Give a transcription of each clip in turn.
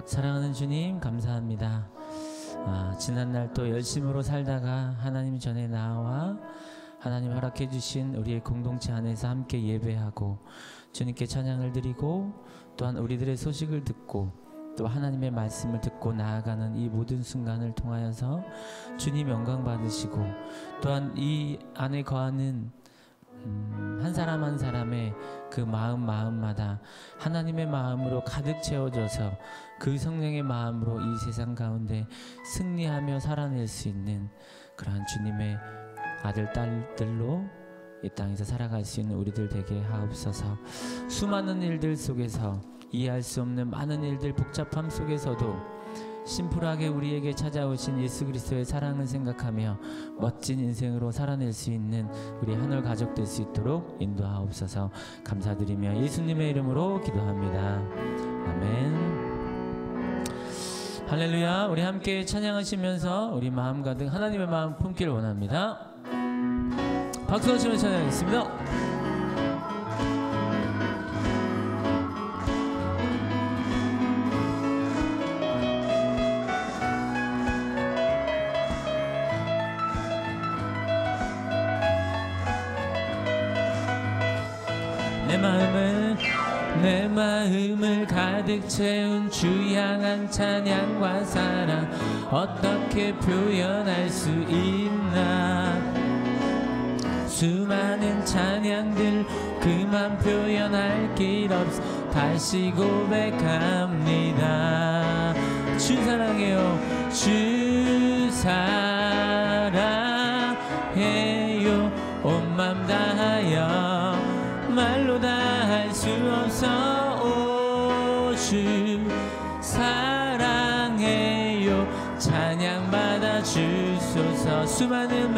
사랑하는 주님 감사합니다. 지난날 또 열심으로 살다가 하나님 전에 나와 하나님 허락해 주신 우리의 공동체 안에서 함께 예배하고 주님께 찬양을 드리고 또한 우리들의 소식을 듣고 또 하나님의 말씀을 듣고 나아가는 이 모든 순간을 통하여서 주님 영광 받으시고 또한 이 안에 거하는 한 사람 한 사람의 그 마음마다 하나님의 마음으로 가득 채워져서 그 성령의 마음으로 이 세상 가운데 승리하며 살아낼 수 있는 그러한 주님의 아들 딸들로 이 땅에서 살아갈 수 있는 우리들 되게 하옵소서. 수많은 일들 속에서 이해할 수 없는 많은 일들 복잡함 속에서도 심플하게 우리에게 찾아오신 예수 그리스도의 사랑을 생각하며 멋진 인생으로 살아낼 수 있는 우리 하늘 가족 될 수 있도록 인도하옵소서. 감사드리며 예수님의 이름으로 기도합니다. 아멘. 할렐루야. 우리 함께 찬양하시면서 우리 마음 가득 하나님의 마음 품기를 원합니다. 박수 치며 찬양하겠습니다. 내 마음을 가득 채운 주 향한 찬양과 사랑 어떻게 표현할 수 있나. 수많은 찬양들 그만 표현할 길 없어 다시 고백합니다. 주 사랑해요. 주 사랑해요. 온 맘 다하여 말로 다 할 수 없어. 오 주 사랑해요. 찬양 받아 주소서. 수많은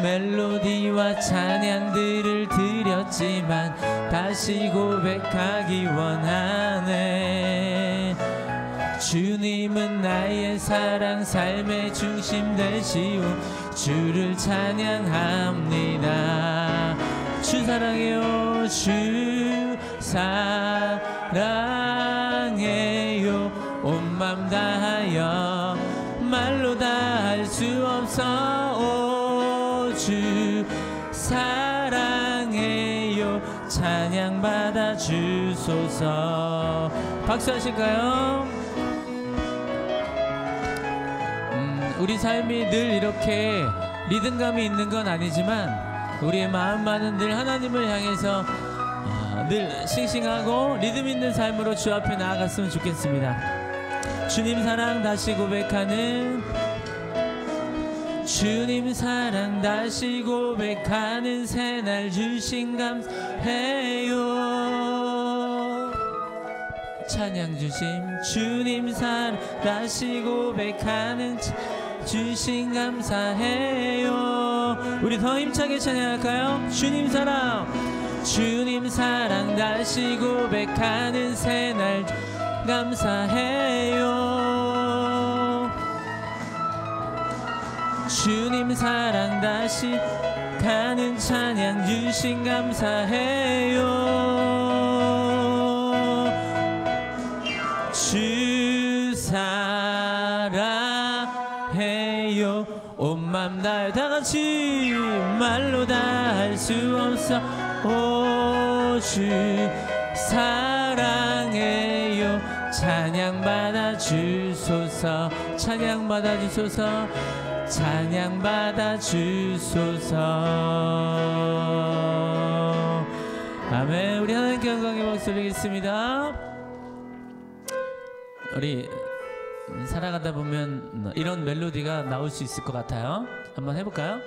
멜로디와 찬양들을 드렸지만 다시 고백하기 원하네. 주님은 나의 사랑 삶의 중심 되시오. 주를 찬양합니다. 주 사랑해요. 주 사랑해요. 온 맘 다하여 말로 다 할 수 없어. 오 주 사랑해요. 찬양 받아 주소서. 박수 하실까요? 우리 삶이 늘 이렇게 리듬감이 있는 건 아니지만 우리의 마음만은 늘 하나님을 향해서 늘 싱싱하고 리듬 있는 삶으로 주 앞에 나아갔으면 좋겠습니다. 주님 사랑 다시 고백하는 주님 사랑 다시 고백하는 새날 주신 감사해요. 찬양 주심 주님 사랑 다시 고백하는 주신 감사해요. 우리 더 힘차게 찬양할까요? 주님 사랑 다시 고백하는 새날 감사해요. 주님 사랑 다시 가는 찬양 주신 감사해요. 주 사랑해요. 온 맘 다해 다같이 말로 다 할 수 없어. 오 주 사랑해요. 찬양 받아 주소서. 찬양 받아 주소서. 찬양 받아 주소서. 아멘. 우리 하나님께 영광의 박수 드리겠습니다. 우리 살아가다 보면 이런 멜로디가 나올 수 있을 것 같아요. 한번 해볼까요?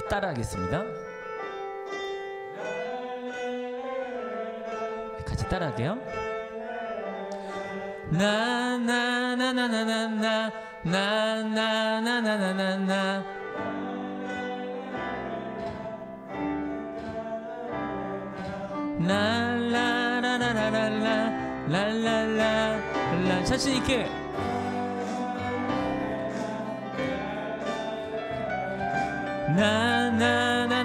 따라하겠습니다. 같이 따라할게요. 나나나나나나나 나나나나나나나 라라라라라라 랄랄라 자신 있게 나나나나나나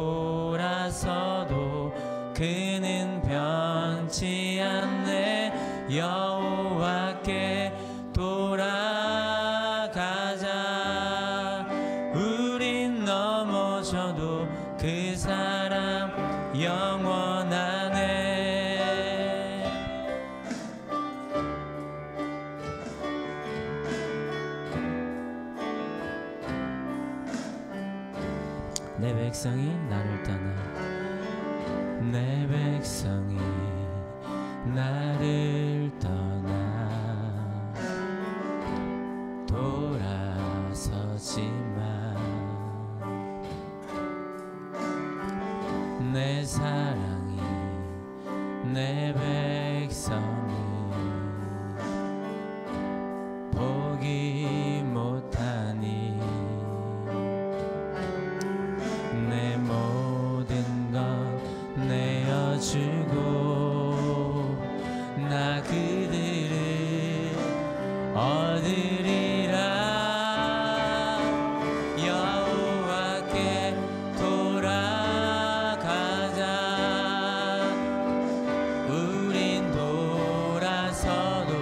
여호와께 돌아가자. 우린 넘어져도 그 사랑 영원하네. 내 백성이 나를 떠나, 내 백성이 나를 떠나 돌아서지만 내 사랑이 내 백성이 포기 못하니 내 모든 것 내어주고 나 그들을 얻으리라. 여호와께 돌아가자. 우린 돌아서도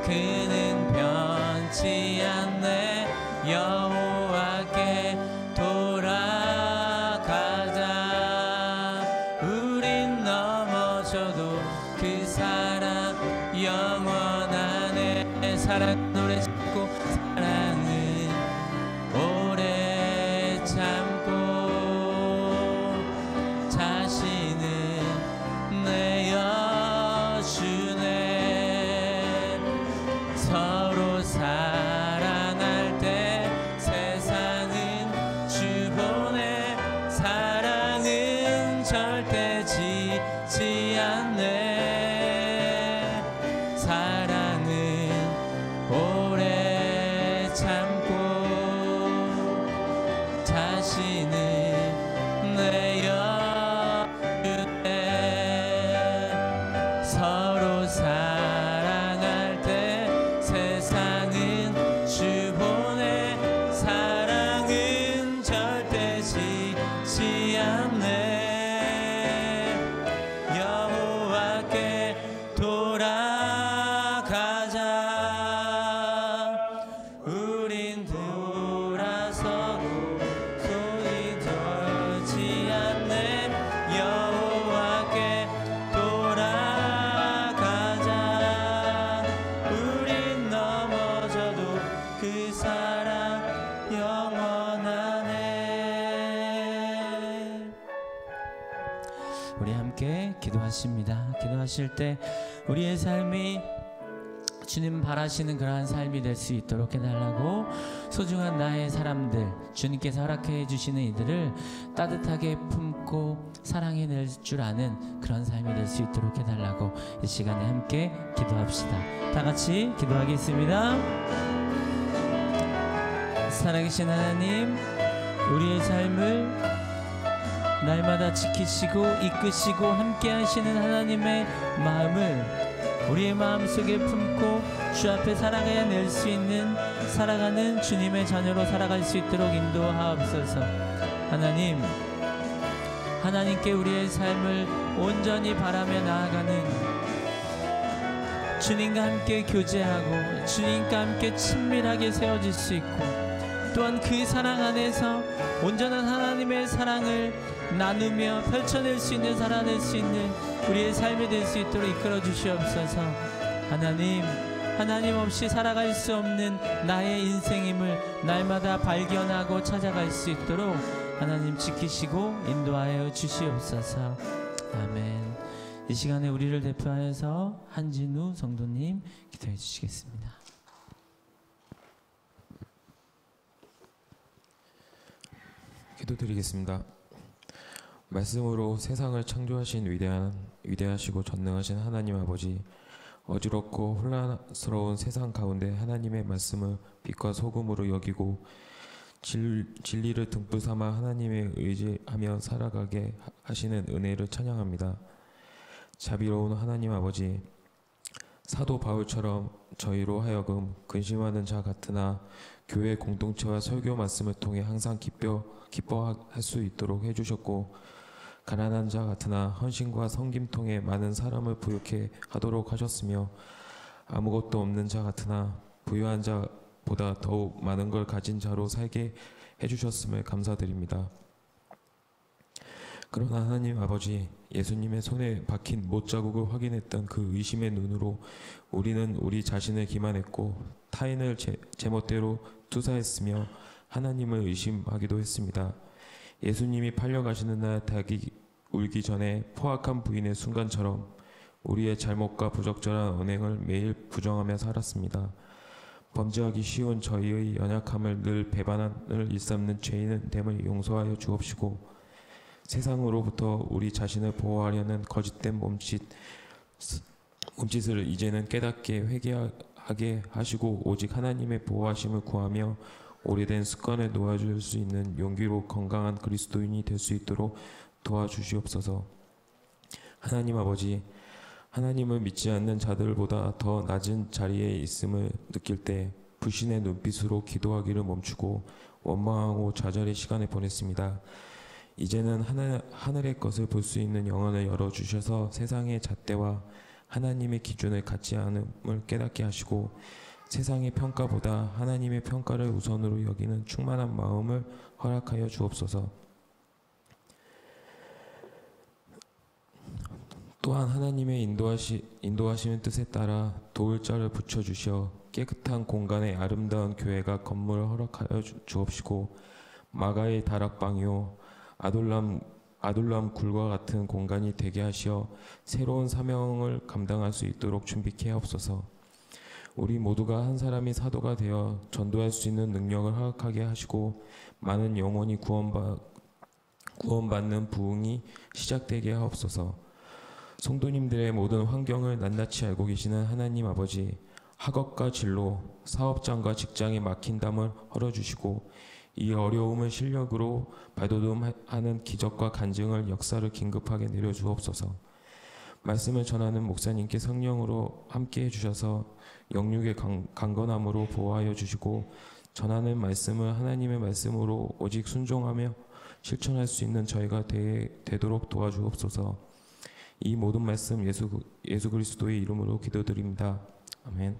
그는 변치 않네. 여호와께 돌아가자. 우린 넘어져도 그 사랑 영원하네. 사랑 노래 짓고 사랑은 오래 참고 자신은 내어주네. 서로 사랑할 때 세상은 주보내. 사랑은 절대 지지 않네. 사랑은 오래 참고 자신을 내어주네. 서로 사랑할 때 세상은 주보내. 사랑은 절대 지지 않네. 여호와께 돌아가자. 우린 돌아서고 손이 덜지 않네. 여호와께 돌아가자. 우린 넘어져도 그 사랑 영원하네. 우리 함께 기도하십니다. 기도하실 때 우리의 삶이 주님 바라시는 그러한 삶이 될 수 있도록 해달라고, 소중한 나의 사람들, 주님께서 허락해 주시는 이들을 따뜻하게 품고 사랑해낼 줄 아는 그런 삶이 될 수 있도록 해달라고 이 시간에 함께 기도합시다. 다 같이 기도하겠습니다. 살아계신 하나님, 우리의 삶을 날마다 지키시고 이끄시고 함께 하시는 하나님의 마음을 우리의 마음속에 품고 주 앞에 살아가야 수 있는, 살아가는 주님의 자녀로 살아갈 수 있도록 인도하옵소서. 하나님, 하나님께 우리의 삶을 온전히 바라며 나아가는, 주님과 함께 교제하고 주님과 함께 친밀하게 세워질 수 있고, 또한 그 사랑 안에서 온전한 하나님의 사랑을 나누며 펼쳐낼 수 있는, 살아낼 수 있는 우리의 삶이 될 수 있도록 이끌어 주시옵소서. 하나님, 하나님 없이 살아갈 수 없는 나의 인생임을 날마다 발견하고 찾아갈 수 있도록 하나님 지키시고 인도하여 주시옵소서. 아멘. 이 시간에 우리를 대표하여서 한진우 성도님 기도해 주시겠습니다. 기도드리겠습니다. 말씀으로 세상을 창조하신 위대하시고 전능하신 하나님 아버지, 어지럽고 혼란스러운 세상 가운데 하나님의 말씀을 빛과 소금으로 여기고 진리를 등불 삼아 하나님의 의지하며 살아가게 하시는 은혜를 찬양합니다. 자비로운 하나님 아버지, 사도 바울처럼 저희로 하여금 근심하는 자 같으나 교회 공동체와 설교 말씀을 통해 항상 기뻐할 수 있도록 해주셨고, 가난한 자 같으나 헌신과 섬김 통해 많은 사람을 부유케 하도록 하셨으며 아무것도 없는 자 같으나 부유한 자보다 더욱 많은 걸 가진 자로 살게 해주셨음을 감사드립니다. 그러나 하나님 아버지, 예수님의 손에 박힌 못자국을 확인했던 그 의심의 눈으로 우리는 우리 자신을 기만했고 타인을 제멋대로 투사했으며 하나님을 의심하기도 했습니다. 예수님이 팔려가시는 날 닭이 울기 전에 포악한 부인의 순간처럼 우리의 잘못과 부적절한 언행을 매일 부정하며 살았습니다. 범죄하기 쉬운 저희의 연약함을 늘 배반을 일삼는 죄인은 됨을 용서하여 주옵시고 세상으로부터 우리 자신을 보호하려는 거짓된 몸짓을 이제는 깨닫게 회개하게 하시고 오직 하나님의 보호하심을 구하며 오래된 습관을 놓아줄 수 있는 용기로 건강한 그리스도인이 될 수 있도록 도와주시옵소서. 하나님 아버지, 하나님을 믿지 않는 자들보다 더 낮은 자리에 있음을 느낄 때 불신의 눈빛으로 기도하기를 멈추고 원망하고 좌절의 시간을 보냈습니다. 이제는 하늘의 것을 볼 수 있는 영혼을 열어주셔서 세상의 잣대와 하나님의 기준을 갖지 않음을 깨닫게 하시고 세상의 평가보다 하나님의 평가를 우선으로 여기는 충만한 마음을 허락하여 주옵소서. 또한 하나님의 인도하시는 뜻에 따라 도울 자를 붙여주시어 깨끗한 공간의 아름다운 교회가 건물을 허락하여 주옵시고 마가의 다락방이요 아둘람 굴과 같은 공간이 되게 하시어 새로운 사명을 감당할 수 있도록 준비케 하옵소서. 우리 모두가 한 사람이 사도가 되어 전도할 수 있는 능력을 허락하게 하시고 많은 영혼이 구원받는 부흥이 시작되게 하옵소서. 성도님들의 모든 환경을 낱낱이 알고 계시는 하나님 아버지, 학업과 진로, 사업장과 직장에 막힌 담을 헐어주시고 이 어려움을 실력으로 발돋움하는 기적과 간증을 역사를 긴급하게 내려주옵소서. 말씀을 전하는 목사님께 성령으로 함께해 주셔서 영육의 강건함으로 보호하여 주시고 전하는 말씀을 하나님의 말씀으로 오직 순종하며 실천할 수 있는 저희가 되도록 도와주옵소서. 이 모든 말씀 예수 그리스도의 이름으로 기도드립니다. 아멘.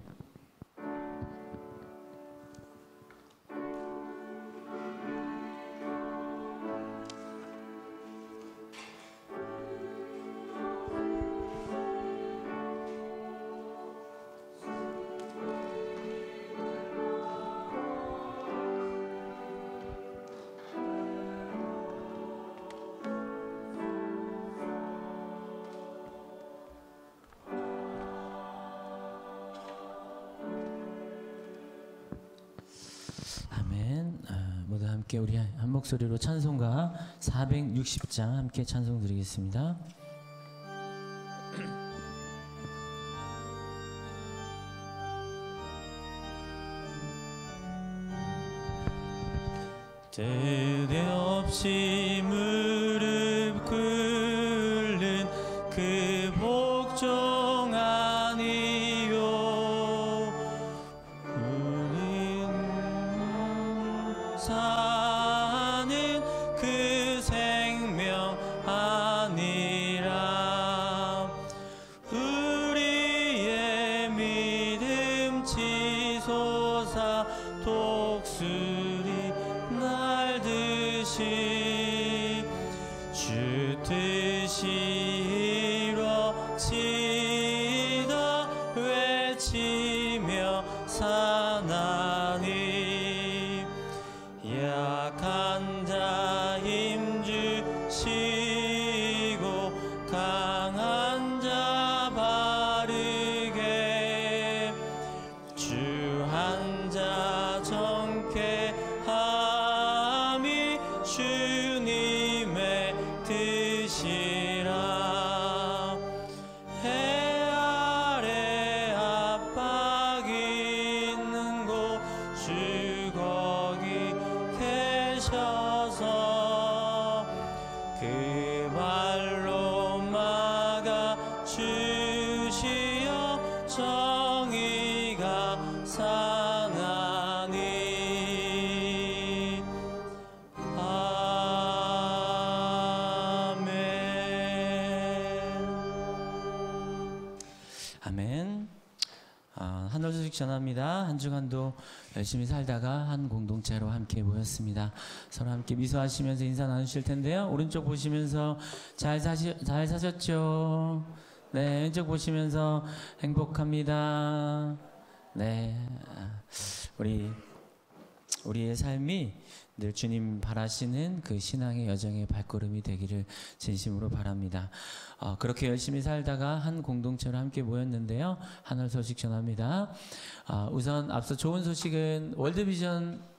모두 함께 우리 한 목소리로 찬송가 460장 함께 찬송 드리겠습니다. 때대없이 무릎 꿇는 그 복종 아니요 우리는 사는 그 생명 아니라 우리의 믿음 치솟아 독수리 날듯이 주 뜻이 이루어지다 외치며 사나니 약한 자 힘주시고 강한 자 바르게 주 한 자 정케 함이 주님의 뜻이라. 해 아래 압박 있는 곳 주 거기 계셔서 그 발로 막아 주시어 정의가 상하니 아멘. 아멘. 하늘 소식 전합니다. 한 주간도 열심히 살다가 한 공동체로 함께 모였습니다. 서로 함께 미소하시면서 인사 나누실 텐데요. 오른쪽 보시면서 잘 사셨죠? 네, 왼쪽 보시면서 행복합니다. 네, 우리의 삶이 늘 주님 바라시는 그 신앙의 여정의 발걸음이 되기를 진심으로 바랍니다. 그렇게 열심히 살다가 한 공동체로 함께 모였는데요. 하늘 소식 전합니다. 우선 앞서 좋은 소식은 월드비전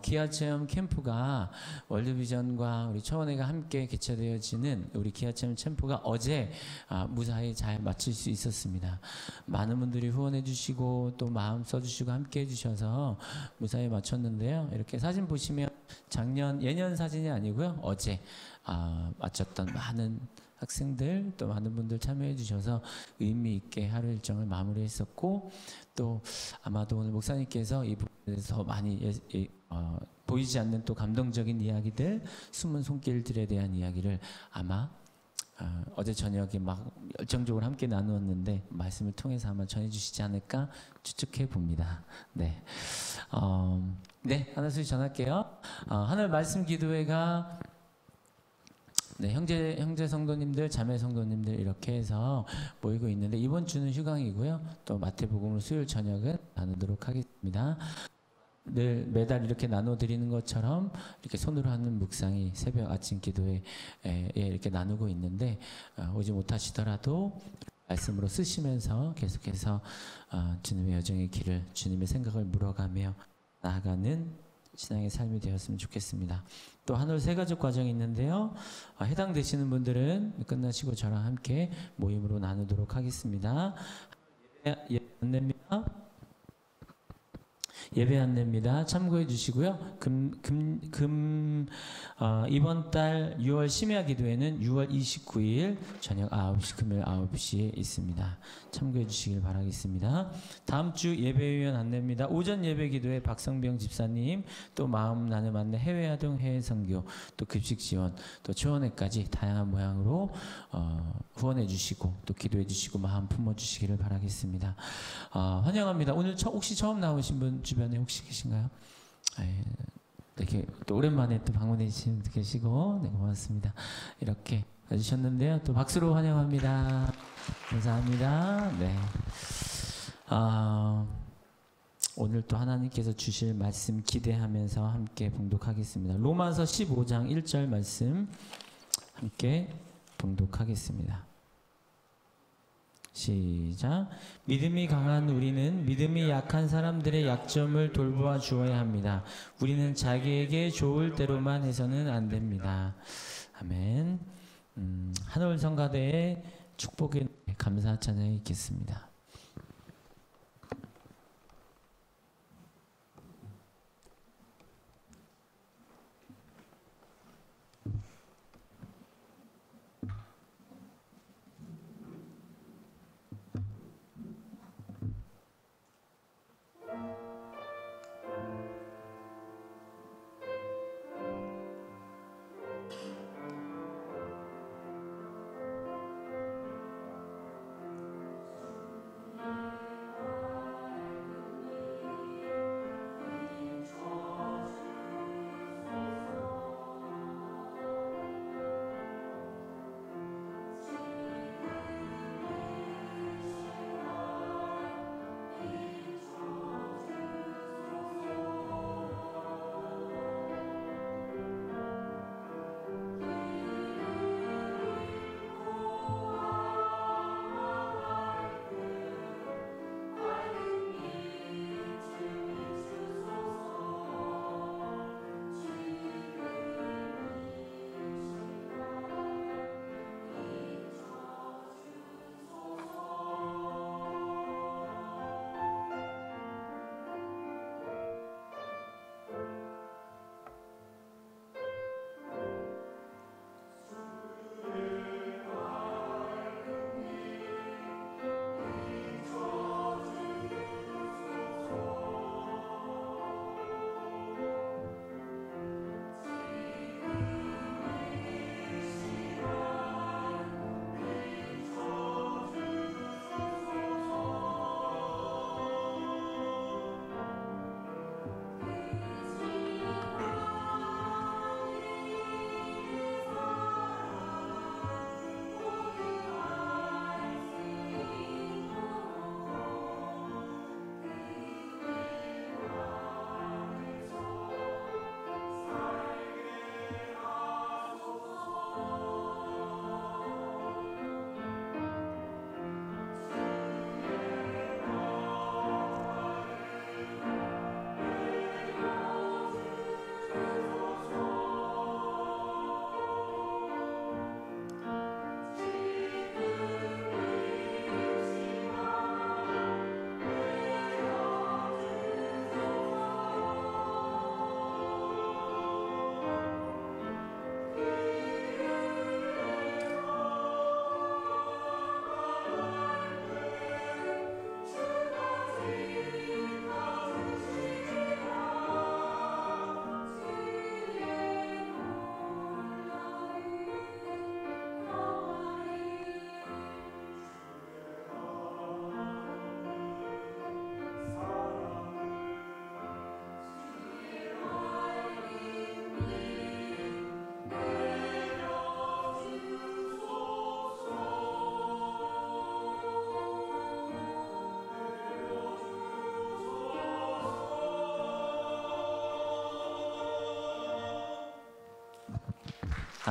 기아체험 캠프가 월드비전과 우리 초원회가 함께 개최되어지는 우리 기아체험 캠프가 어제 무사히 잘 마칠 수 있었습니다. 많은 분들이 후원해 주시고 또 마음 써주시고 함께 해주셔서 무사히 마쳤는데요. 이렇게 사진 보시면 예년 사진이 아니고요. 어제 마쳤던 많은 학생들 또 많은 분들 참여해 주셔서 의미 있게 하루 일정을 마무리했었고, 또 아마도 오늘 목사님께서 이 부분에서 많이 보이지 않는 또 감동적인 이야기들, 숨은 손길들에 대한 이야기를 아마 어제 저녁에 막 열정적으로 함께 나누었는데 말씀을 통해서 아마 전해주시지 않을까 추측해 봅니다. 네, 하나씩 전할게요. 하늘 말씀 기도회가 형제 성도님들, 자매 성도님들 이렇게 해서 모이고 있는데 이번 주는 휴강이고요. 또 마태복음을 수요일 저녁은 나누도록 하겠습니다. 늘 매달 이렇게 나눠드리는 것처럼 이렇게 손으로 하는 묵상이 새벽 아침 기도에 이렇게 나누고 있는데 오지 못하시더라도 말씀으로 쓰시면서 계속해서 주님의 여정의 길을, 주님의 생각을 물어가며 나아가는 신앙의 삶이 되었으면 좋겠습니다. 또 한올 세가족 과정이 있는데요. 해당되시는 분들은 끝나시고 저랑 함께 모임으로 나누도록 하겠습니다. 예배 안내입니다. 참고해 주시고요. 이번 달 6월 심야 기도회는 6월 29일 저녁 9시, 금요일 9시에 있습니다. 참고해 주시길 바라겠습니다. 다음 주 예배위원 안내입니다. 오전 예배 기도회 박성병 집사님, 또 마음 나눔 안내, 해외 아동, 해외 선교, 또 급식 지원, 또 초원회까지 다양한 모양으로 후원해 주시고 또 기도해 주시고 마음 품어 주시기를 바라겠습니다. 환영합니다. 오늘 혹시 처음 나오신 분 주변에 혹시 계신가요? 이렇게 또 오랜만에 또 방문해 주신 분도 계시고, 네, 고맙습니다. 이렇게 와주셨는데요. 또 박수로 환영합니다. 감사합니다. 네. 오늘 또 하나님께서 주실 말씀 기대하면서 함께 봉독하겠습니다. 로마서 15장 1절 말씀 함께 봉독하겠습니다. 시작. 믿음이 강한 우리는 믿음이 약한 사람들의 약점을 돌보아 주어야 합니다. 우리는 자기에게 좋을 대로만 해서는 안 됩니다. 아멘. 한올 성가대의 축복의 감사 찬양이 있겠습니다.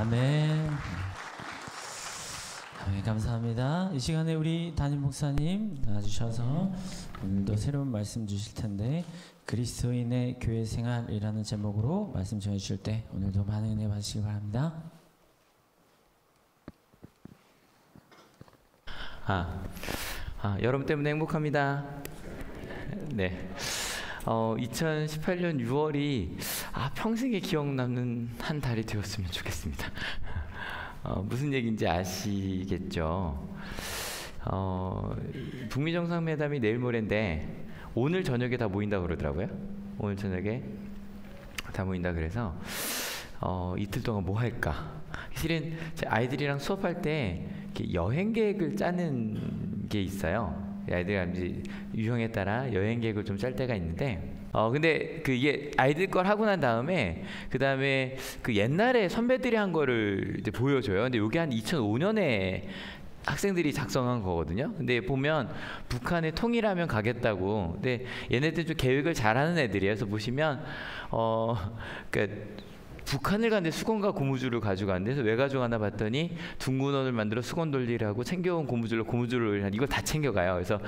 아멘. 아멘. 감사합니다. 이 시간에 우리 담임 목사님 나와주셔서 오늘도 새로운 말씀 주실 텐데 그리스도인의 교회 생활이라는 제목으로 말씀 전해주실 때 오늘도 많은 은혜 받으시기 바랍니다. 여러분 때문에 행복합니다. 네. 2018년 6월이 평생에 기억 남는 한 달이 되었으면 좋겠습니다. 무슨 얘기인지 아시겠죠? 북미 정상회담이 내일 모레인데 오늘 저녁에 다 모인다고 그러더라고요. 오늘 저녁에 다 모인다 그래서 이틀 동안 뭐 할까? 실은 제 아이들이랑 수업할 때 이렇게 여행 계획을 짜는 게 있어요. 아이들 이제 유형에 따라 여행 계획을 좀 짤 때가 있는데 근데 이게 아이들 걸 하고 난 다음에 그 다음에 그 옛날에 선배들이 한 거를 이제 보여줘요. 근데 이게 한 2005년에 학생들이 작성한 거거든요. 근데 보면 북한에 통일하면 가겠다고. 근데 얘네들 좀 계획을 잘하는 애들이에요. 그래서 보시면 그러니까 북한을 갔는데 수건과 고무줄을 가져갔는데 그래서 왜 가져가나 봤더니 둥근원을 만들어 수건 돌리라고 챙겨온 고무줄을 이걸 다 챙겨가요. 그래서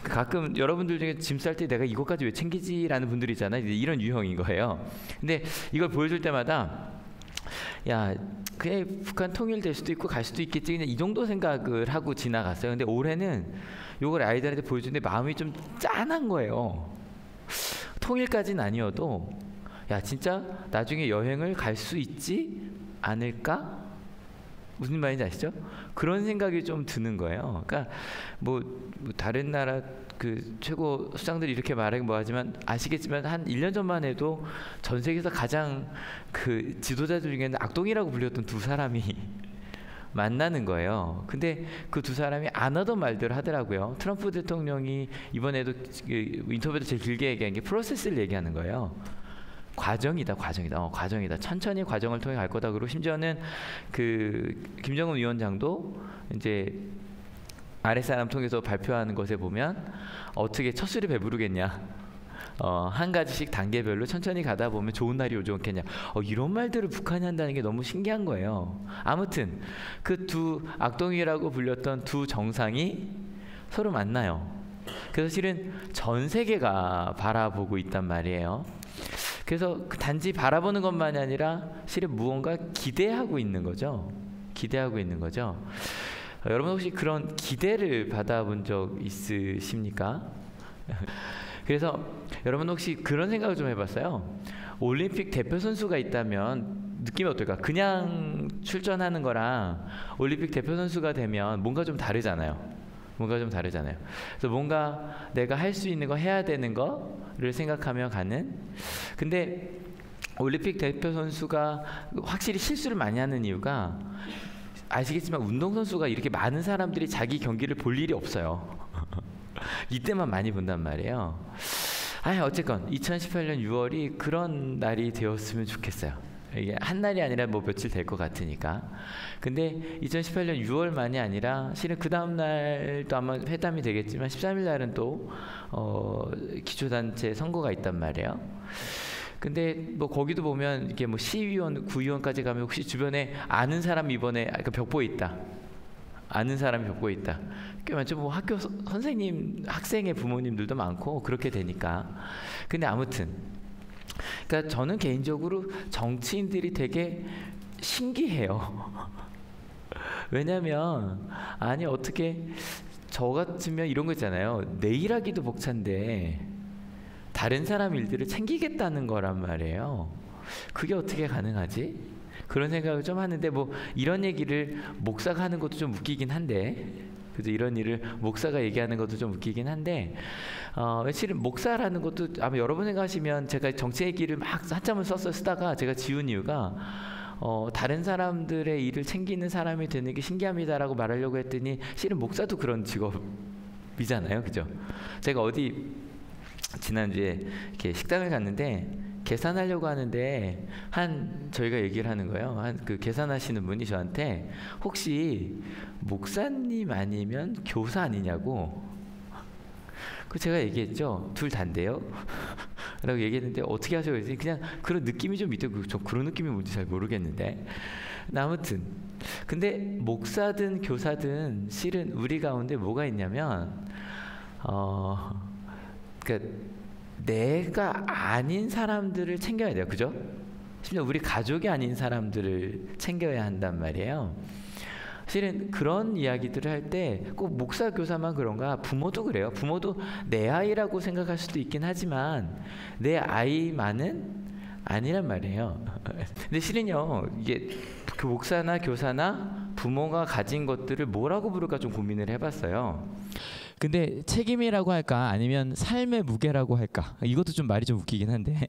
가끔 여러분들 중에 짐 쌀 때 내가 이것까지 왜 챙기지라는 분들 있잖아요. 이런 유형인 거예요. 근데 이걸 보여줄 때마다 야, 그냥 북한 통일될 수도 있고 갈 수도 있겠지 그냥 이 정도 생각을 하고 지나갔어요. 근데 올해는 이걸 아이들한테 보여주는데 마음이 좀 짠한 거예요. 통일까지는 아니어도 야, 진짜 나중에 여행을 갈 수 있지 않을까? 무슨 말인지 아시죠? 그런 생각이 좀 드는 거예요. 그러니까 뭐 다른 나라 그 최고 수장들이 이렇게 말하긴 뭐하지만 아시겠지만 한 1년 전만 해도 전 세계에서 가장 그 지도자들 중에는 악동이라고 불렸던 두 사람이 만나는 거예요. 근데 그 두 사람이 안 하던 말들을 하더라고요. 트럼프 대통령이 이번에도 인터뷰에서 제일 길게 얘기한 게 프로세스를 얘기하는 거예요. 과정이다. 천천히 과정을 통해 갈 거다. 그리고 심지어는 그 김정은 위원장도 이제 아랫사람 통해서 발표하는 것에 보면 어떻게 첫 술에 배부르겠냐. 한 가지씩 단계별로 천천히 가다 보면 좋은 날이 오지 않겠냐. 이런 말들을 북한이 한다는 게 너무 신기한 거예요. 아무튼 그 두 악동이라고 불렸던 두 정상이 서로 만나요. 그래서 실은 전 세계가 바라보고 있단 말이에요. 그래서 단지 바라보는 것만이 아니라 실은 무언가 기대하고 있는 거죠. 여러분 혹시 그런 기대를 받아본 적 있으십니까? 그래서 여러분 혹시 그런 생각을 좀 해봤어요? 올림픽 대표 선수가 있다면 느낌이 어떨까? 그냥 출전하는 거랑 올림픽 대표 선수가 되면 뭔가 좀 다르잖아요. 그래서 뭔가 내가 할 수 있는 거 해야 되는 거를 생각하며 가는. 근데 올림픽 대표 선수가 확실히 실수를 많이 하는 이유가 아시겠지만 운동선수가 이렇게 많은 사람들이 자기 경기를 볼 일이 없어요. 이때만 많이 본단 말이에요. 어쨌건 2018년 6월이 그런 날이 되었으면 좋겠어요. 이게 한 날이 아니라 뭐 며칠 될 것 같으니까. 근데 2018년 6월만이 아니라 실은 그 다음 날도 아마 회담이 되겠지만 13일 날은 또 기초단체 선거가 있단 말이에요. 근데 뭐 거기도 보면 이게 뭐 시의원, 구의원까지 가면 혹시 주변에 아는 사람이 이번에 벽보에 있다. 꽤 많죠. 뭐 학교 선생님, 학생의 부모님들도 많고 그렇게 되니까. 근데 아무튼 그러니까 저는 개인적으로 정치인들이 되게 신기해요. 왜냐면 어떻게 저 같으면 이런 거 있잖아요. 내 일하기도 벅찬데 다른 사람 일들을 챙기겠다는 거란 말이에요. 그게 어떻게 가능하지? 그런 생각을 좀 하는데 뭐 이런 얘기를 목사가 하는 것도 좀 웃기긴 한데 그죠? 이런 일을 목사가 얘기하는 것도 좀 웃기긴 한데 실은 목사라는 것도 아마 여러분 생각하시면 제가 정치 얘기를 막 한참을 쓰다가 제가 지운 이유가 다른 사람들의 일을 챙기는 사람이 되는 게 신기합니다라고 말하려고 했더니 실은 목사도 그런 직업이잖아요. 그죠? 제가 어디 지난주에 이렇게 식당을 갔는데 계산하려고 하는데 저희가 얘기를 하는 거예요. 그 계산하시는 분이 저한테 혹시 목사님 아니면 교사 아니냐고. 제가 얘기했죠. 둘 다인데요. 라고 얘기했는데 어떻게 하셔야 되지? 그냥 그런 느낌이 좀 있대요. 저 그런 느낌이 뭔지 잘 모르겠는데. 아무튼 근데 목사든 교사든 실은 우리 가운데 뭐가 있냐면 그러니까 내가 아닌 사람들을 챙겨야 돼요. 그죠? 심지어 우리 가족이 아닌 사람들을 챙겨야 한단 말이에요. 실은 그런 이야기들을 할 때 꼭 목사 교사만 그런가, 부모도 그래요. 부모도 내 아이라고 생각할 수도 있긴 하지만 내 아이만은 아니란 말이에요. 근데 실은요, 이게 그 목사나 교사나 부모가 가진 것들을 뭐라고 부를까 좀 고민을 해봤어요. 근데 책임이라고 할까 아니면 삶의 무게라고 할까, 이것도 좀 말이 좀 웃기긴 한데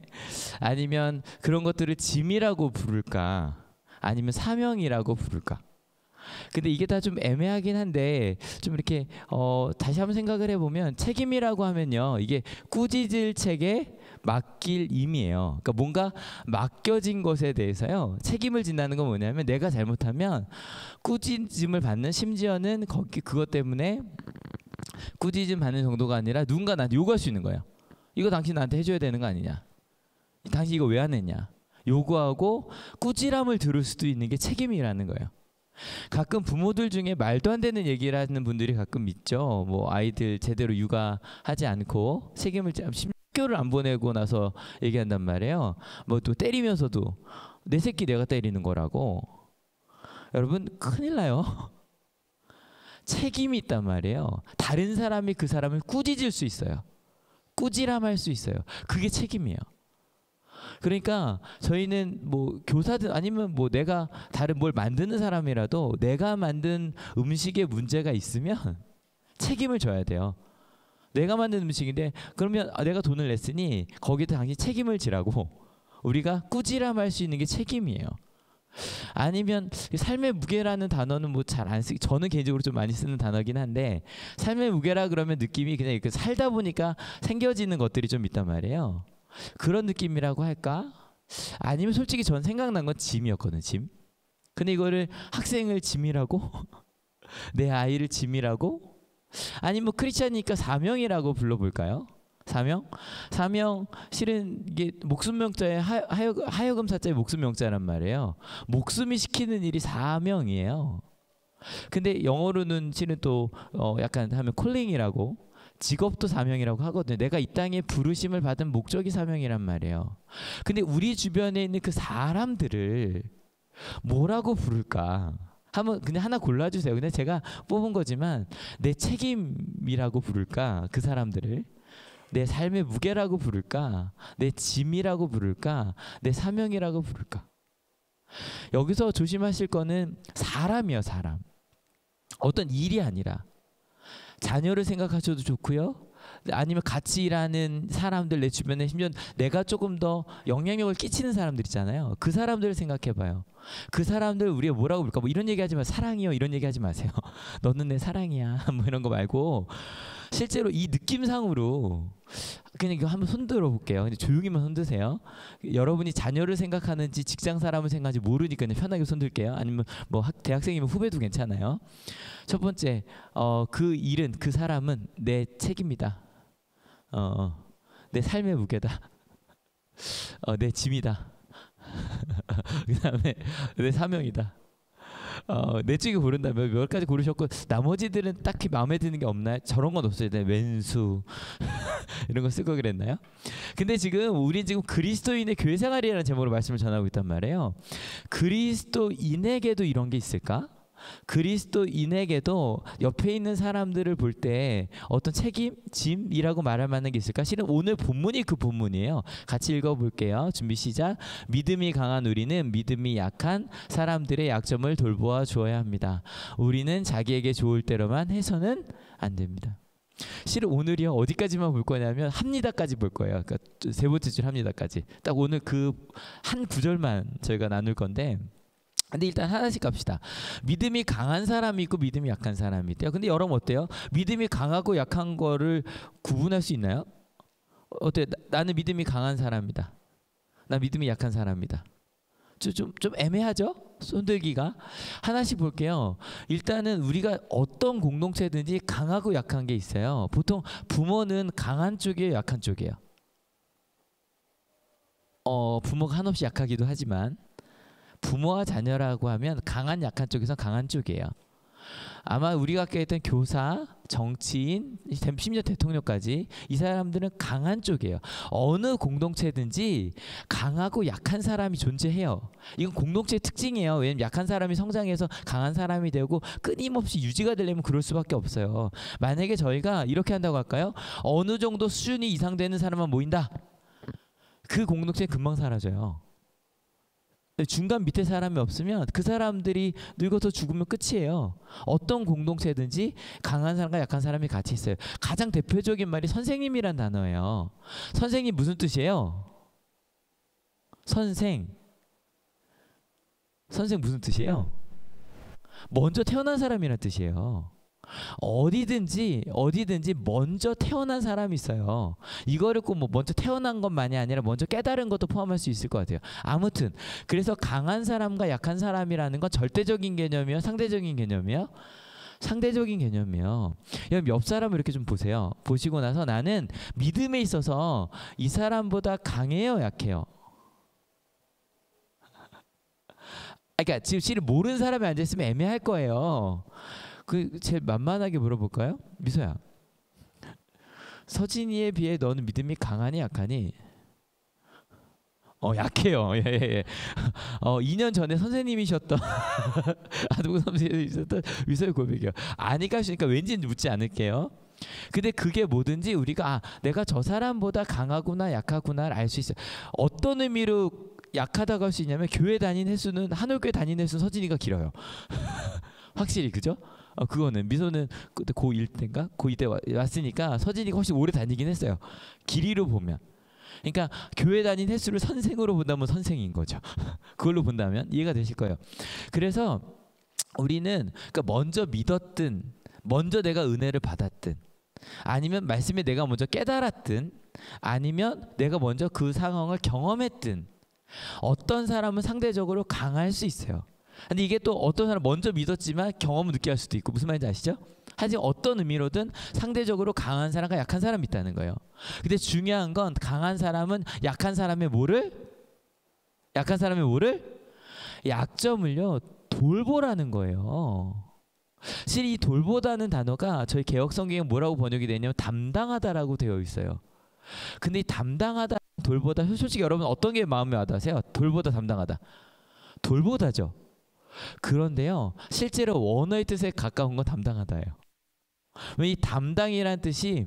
아니면 그런 것들을 짐이라고 부를까 아니면 사명이라고 부를까. 근데 이게 다 좀 애매하긴 한데 좀 이렇게 다시 한번 생각을 해보면 책임이라고 하면요, 이게 꾸짖을 책에 맡길 임이에요. 그러니까 뭔가 맡겨진 것에 대해서요 책임을 진다는 건 뭐냐면 내가 잘못하면 꾸짖음을 받는, 심지어는 그것 때문에 꾸짖음 받는 정도가 아니라 누군가 나한테 요구할 수 있는 거예요. 이거 당신 나한테 해줘야 되는 거 아니냐, 당신 이거 왜 안 했냐, 요구하고 꾸지람을 들을 수도 있는 게 책임이라는 거예요. 가끔 부모들 중에 말도 안 되는 얘기를 하는 분들이 가끔 있죠. 뭐 아이들 제대로 육아하지 않고 책임을 학교를 안 보내고 나서 얘기한단 말이에요. 뭐 또 때리면서도 내 새끼 내가 때리는 거라고. 여러분 큰일 나요. 책임이 있단 말이에요. 다른 사람이 그 사람을 꾸짖을 수 있어요. 꾸지람할 수 있어요. 그게 책임이에요. 그러니까 저희는 뭐 교사든 아니면 뭐 내가 다른 뭘 만드는 사람이라도 내가 만든 음식에 문제가 있으면 책임을 져야 돼요. 내가 만든 음식인데 그러면 내가 돈을 냈으니 거기에 당신 책임을 지라고 우리가 꾸지람할 수 있는 게 책임이에요. 아니면 삶의 무게라는 단어는 뭐 잘 안 쓰기, 저는 개인적으로 좀 많이 쓰는 단어긴 한데 삶의 무게라 그러면 느낌이 그냥 이렇게 살다 보니까 생겨지는 것들이 좀 있단 말이에요. 그런 느낌이라고 할까? 아니면 솔직히 전 생각난 건 짐이었거든, 짐. 근데 이거를 학생을 짐이라고 내 아이를 짐이라고, 아니면 뭐 크리스찬이니까 사명이라고 불러볼까요? 사명 실은 이게 목숨명자의 하여금 사자의 목숨명자란 말이에요. 목숨이 시키는 일이 사명이에요. 근데 영어로는 실은 또 약간 하면 콜링이라고, 직업도 사명이라고 하거든요. 내가 이 땅에 부르심을 받은 목적이 사명이란 말이에요. 근데 우리 주변에 있는 그 사람들을 뭐라고 부를까? 한번 그냥 하나 골라주세요. 근데 제가 뽑은 거지만 내 책임이라고 부를까? 그 사람들을 내 삶의 무게라고 부를까? 내 짐이라고 부를까? 내 사명이라고 부를까? 여기서 조심하실 거는 사람이요, 사람. 어떤 일이 아니라 자녀를 생각하셔도 좋고요. 아니면 같이 일하는 사람들, 내 주변에 심지어 내가 조금 더 영향력을 끼치는 사람들 있잖아요. 그 사람들을 생각해봐요. 그 사람들 우리가 뭐라고 부를까? 뭐 이런 얘기하지 마. 사랑이요. 이런 얘기하지 마세요. 너는 내 사랑이야. 뭐 이런 거 말고 실제로 이 느낌상으로 그냥 이거 한번 손들어 볼게요. 근데 조용히만 손드세요. 여러분이 자녀를 생각하는지 직장 사람을 생각하는지 모르니까 그냥 편하게 손들게요. 아니면 뭐 대학생이면 후배도 괜찮아요. 첫 번째, 그 일은, 그 사람은 내 책임이다. 내 삶의 무게다. 내 짐이다. 그 다음에 내 사명이다. 내 쪽에 고른다면 몇 가지 고르셨고 나머지들은 딱히 마음에 드는 게 없나요? 저런 건 없어요. 왼수 이런 거 쓸 거 그랬나요? 근데 지금 우리 지금 그리스도인의 교회 생활이라는 제목으로 말씀을 전하고 있단 말이에요. 그리스도인에게도 이런 게 있을까? 그리스도인에게도 옆에 있는 사람들을 볼 때 어떤 책임, 짐이라고 말할 만한 게 있을까? 실은 오늘 본문이 그 본문이에요. 같이 읽어볼게요. 준비 시작. 믿음이 강한 우리는 믿음이 약한 사람들의 약점을 돌보아 주어야 합니다. 우리는 자기에게 좋을 대로만 해서는 안 됩니다. 실은 오늘이요, 어디까지만 볼 거냐면 합니다까지 볼 거예요. 그러니까 세 번째 줄 합니다까지. 딱 오늘 그 한 구절만 저희가 나눌 건데, 근데 일단 하나씩 갑시다. 믿음이 강한 사람이 있고 믿음이 약한 사람이 있대요. 근데 여러분 어때요? 믿음이 강하고 약한 거를 구분할 수 있나요? 어때요? 나는 믿음이 강한 사람이다. 나 믿음이 약한 사람이다. 좀 애매하죠? 손들기가. 하나씩 볼게요. 일단은 우리가 어떤 공동체든지 강하고 약한 게 있어요. 보통 부모는 강한 쪽이에요, 약한 쪽이에요? 부모가 한없이 약하기도 하지만 부모와 자녀라고 하면 강한 약한 쪽에서 강한 쪽이에요. 아마 우리가 학교에 있던 교사, 정치인, 심지어 대통령까지 이 사람들은 강한 쪽이에요. 어느 공동체든지 강하고 약한 사람이 존재해요. 이건 공동체의 특징이에요. 왜냐면 약한 사람이 성장해서 강한 사람이 되고 끊임없이 유지가 되려면 그럴 수밖에 없어요. 만약에 저희가 이렇게 한다고 할까요? 어느 정도 수준이 이상 되는 사람만 모인다. 그 공동체는 금방 사라져요. 중간 밑에 사람이 없으면 그 사람들이 늙어서 죽으면 끝이에요. 어떤 공동체든지 강한 사람과 약한 사람이 같이 있어요. 가장 대표적인 말이 선생님이란 단어예요. 선생님 무슨 뜻이에요? 선생 무슨 뜻이에요? 먼저 태어난 사람이란 뜻이에요. 어디든지 먼저 태어난 사람이 있어요. 이거를 꼭 뭐 먼저 태어난 것만이 아니라 먼저 깨달은 것도 포함할 수 있을 것 같아요. 아무튼 그래서 강한 사람과 약한 사람이라는 건 절대적인 개념이요, 상대적인 개념이요? 상대적인 개념이요. 옆 사람을 이렇게 좀 보세요. 보시고 나서 나는 믿음에 있어서 이 사람보다 강해요, 약해요? 그러니까 지금 실은 모르는 사람이 앉아있으면 애매할 거예요. 제일 만만하게 물어볼까요? 미소야, 서진이에 비해 너는 믿음이 강하니 약하니? 약해요. 예. 2년 전에 선생님이셨던 누구 선생님이셨던 미소의 고백이요. 아니까 하시니까 왠지 묻지 않을게요. 근데 그게 뭐든지 우리가 내가 저 사람보다 강하구나 약하구나를 알 수 있어요. 어떤 의미로 약하다고 할 수 있냐면 교회 다닌 횟수는 한올교회 다닌 횟수는 서진이가 길어요. 확실히 그죠? 그거는 미소는 그때 고1 때인가? 고2 때 왔으니까 서진이가 훨씬 오래 다니긴 했어요. 길이로 보면. 그러니까 교회 다닌 횟수를 선생으로 본다면 선생인 거죠. 그걸로 본다면 이해가 되실 거예요. 그래서 우리는 그러니까 먼저 믿었든 먼저 내가 은혜를 받았든 아니면 말씀에 내가 먼저 깨달았든 아니면 내가 먼저 그 상황을 경험했든 어떤 사람은 상대적으로 강할 수 있어요. 근데 이게 또 어떤 사람 먼저 믿었지만 경험을 늦게 할 수도 있고, 무슨 말인지 아시죠? 하지만 어떤 의미로든 상대적으로 강한 사람과 약한 사람이 있다는 거예요. 근데 중요한 건 강한 사람은 약한 사람의 약점을요 돌보라는 거예요. 사실 이 돌보다는 단어가 저희 개혁 성경에 뭐라고 번역이 되냐면 담당하다라고 되어 있어요. 근데 이 담당하다, 돌보다, 솔직히 여러분 어떤 게 마음에 와닿으세요? 돌보다, 담당하다. 돌보다죠. 그런데요 실제로 원어의 뜻에 가까운 건 담당하다예요. 이 담당이라는 뜻이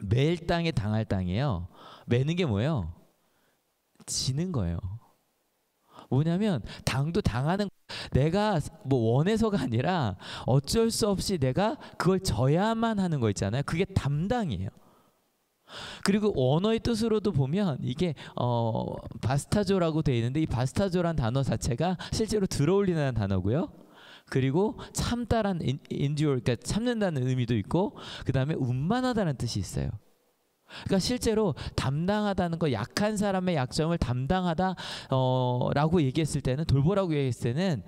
매일 땅에 당할 땅이에요. 매는 게 뭐예요? 지는 거예요. 뭐냐면 당도 당하는, 내가 뭐 원해서가 아니라 어쩔 수 없이 내가 그걸 져야만 하는 거 있잖아요. 그게 담당이에요. 그리고 언어의 뜻으로도 보면 이게 바스타조라고 되어 있는데 이 바스타조란 단어 자체가 실제로 들어올리는 단어고요. 그리고 참다란 endure, 그러니까 참는다는 의미도 있고 그 다음에 운만하다는 뜻이 있어요. 그러니까 실제로 담당하다는 거, 약한 사람의 약점을 담당하다 라고 얘기했을 때는, 돌보라고 얘기했을 때는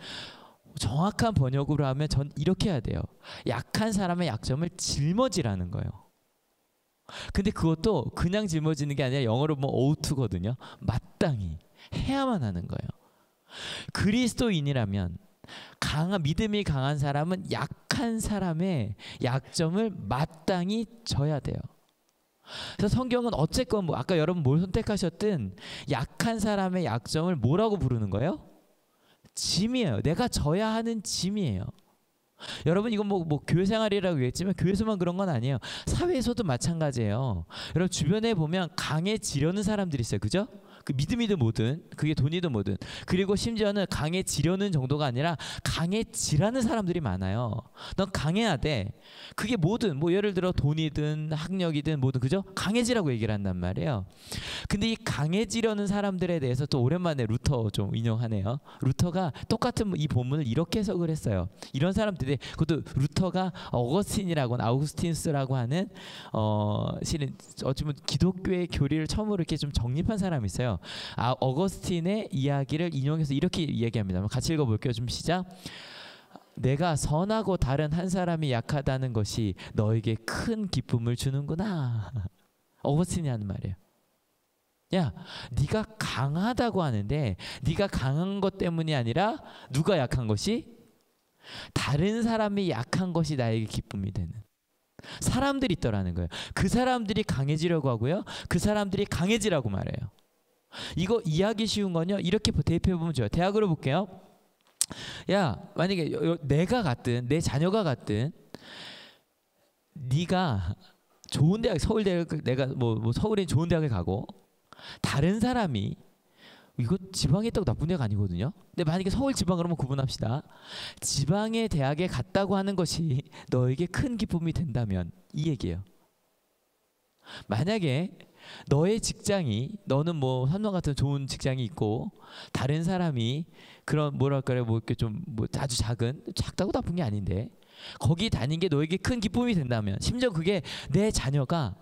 정확한 번역으로 하면 전 이렇게 해야 돼요. 약한 사람의 약점을 짊어지라는 거예요. 근데 그것도 그냥 짊어지는 게 아니라 영어로 보면 oughto거든요. 마땅히 해야만 하는 거예요. 그리스도인이라면 믿음이 강한 사람은 약한 사람의 약점을 마땅히 져야 돼요. 그래서 성경은 어쨌건 뭐 아까 여러분 뭘 선택하셨든 약한 사람의 약점을 뭐라고 부르는 거예요? 짐이에요. 내가 져야 하는 짐이에요. 여러분 이건 뭐 교회 생활이라고 했지만 교회에서만 그런 건 아니에요. 사회에서도 마찬가지예요. 여러분 주변에 보면 강해지려는 사람들이 있어요. 그죠? 그 믿음이든 뭐든, 그게 돈이든 뭐든, 그리고 심지어는 강해지려는 정도가 아니라 강해지라는 사람들이 많아요. 넌 강해야 돼. 그게 뭐든, 뭐 예를 들어 돈이든 학력이든 뭐든, 그죠? 강해지라고 얘기를 한단 말이에요. 근데 이 강해지려는 사람들에 대해서 또 오랜만에 루터 좀 인용하네요. 루터가 똑같은 이 본문을 이렇게 해석을 했어요. 이런 사람들이, 그것도 루터가 아우구스틴스라고 하는 실은 어쩌면 기독교의 교리를 처음으로 이렇게 좀 정립한 사람이 있어요. 어거스틴의 이야기를 인용해서 이렇게 이야기합니다. 같이 읽어볼게요. 좀 시작. 내가 선하고 다른 한 사람이 약하다는 것이 너에게 큰 기쁨을 주는구나. 어거스틴이 하는 말이에요. 야, 네가 강하다고 하는데 네가 강한 것 때문이 아니라 누가 약한 것이? 다른 사람이 약한 것이 나에게 기쁨이 되는 사람들이 있더라는 거예요. 그 사람들이 강해지려고 하고요. 그 사람들이 강해지라고 말해요. 이거 이해하기 쉬운 건요. 이렇게 대입해보면 좋아요. 대학으로 볼게요. 야, 만약에 내가 갔든 내 자녀가 갔든 네가 좋은 대학, 서울대학, 내가 뭐 서울에 좋은 대학을 가고 다른 사람이 이거 지방에 있다고 나쁜 대학 아니거든요. 근데 만약에 서울 지방 그러면 구분합시다. 지방의 대학에 갔다고 하는 것이 너에게 큰 기쁨이 된다면 이 얘기예요. 만약에 너의 직장이 너는 뭐 삼성 같은 좋은 직장이 있고 다른 사람이 그런 뭐랄까요 뭐 이렇게 좀 뭐 아주 작다고 나쁜 게 아닌데 거기 다닌 게 너에게 큰 기쁨이 된다면 심지어 그게 내 자녀가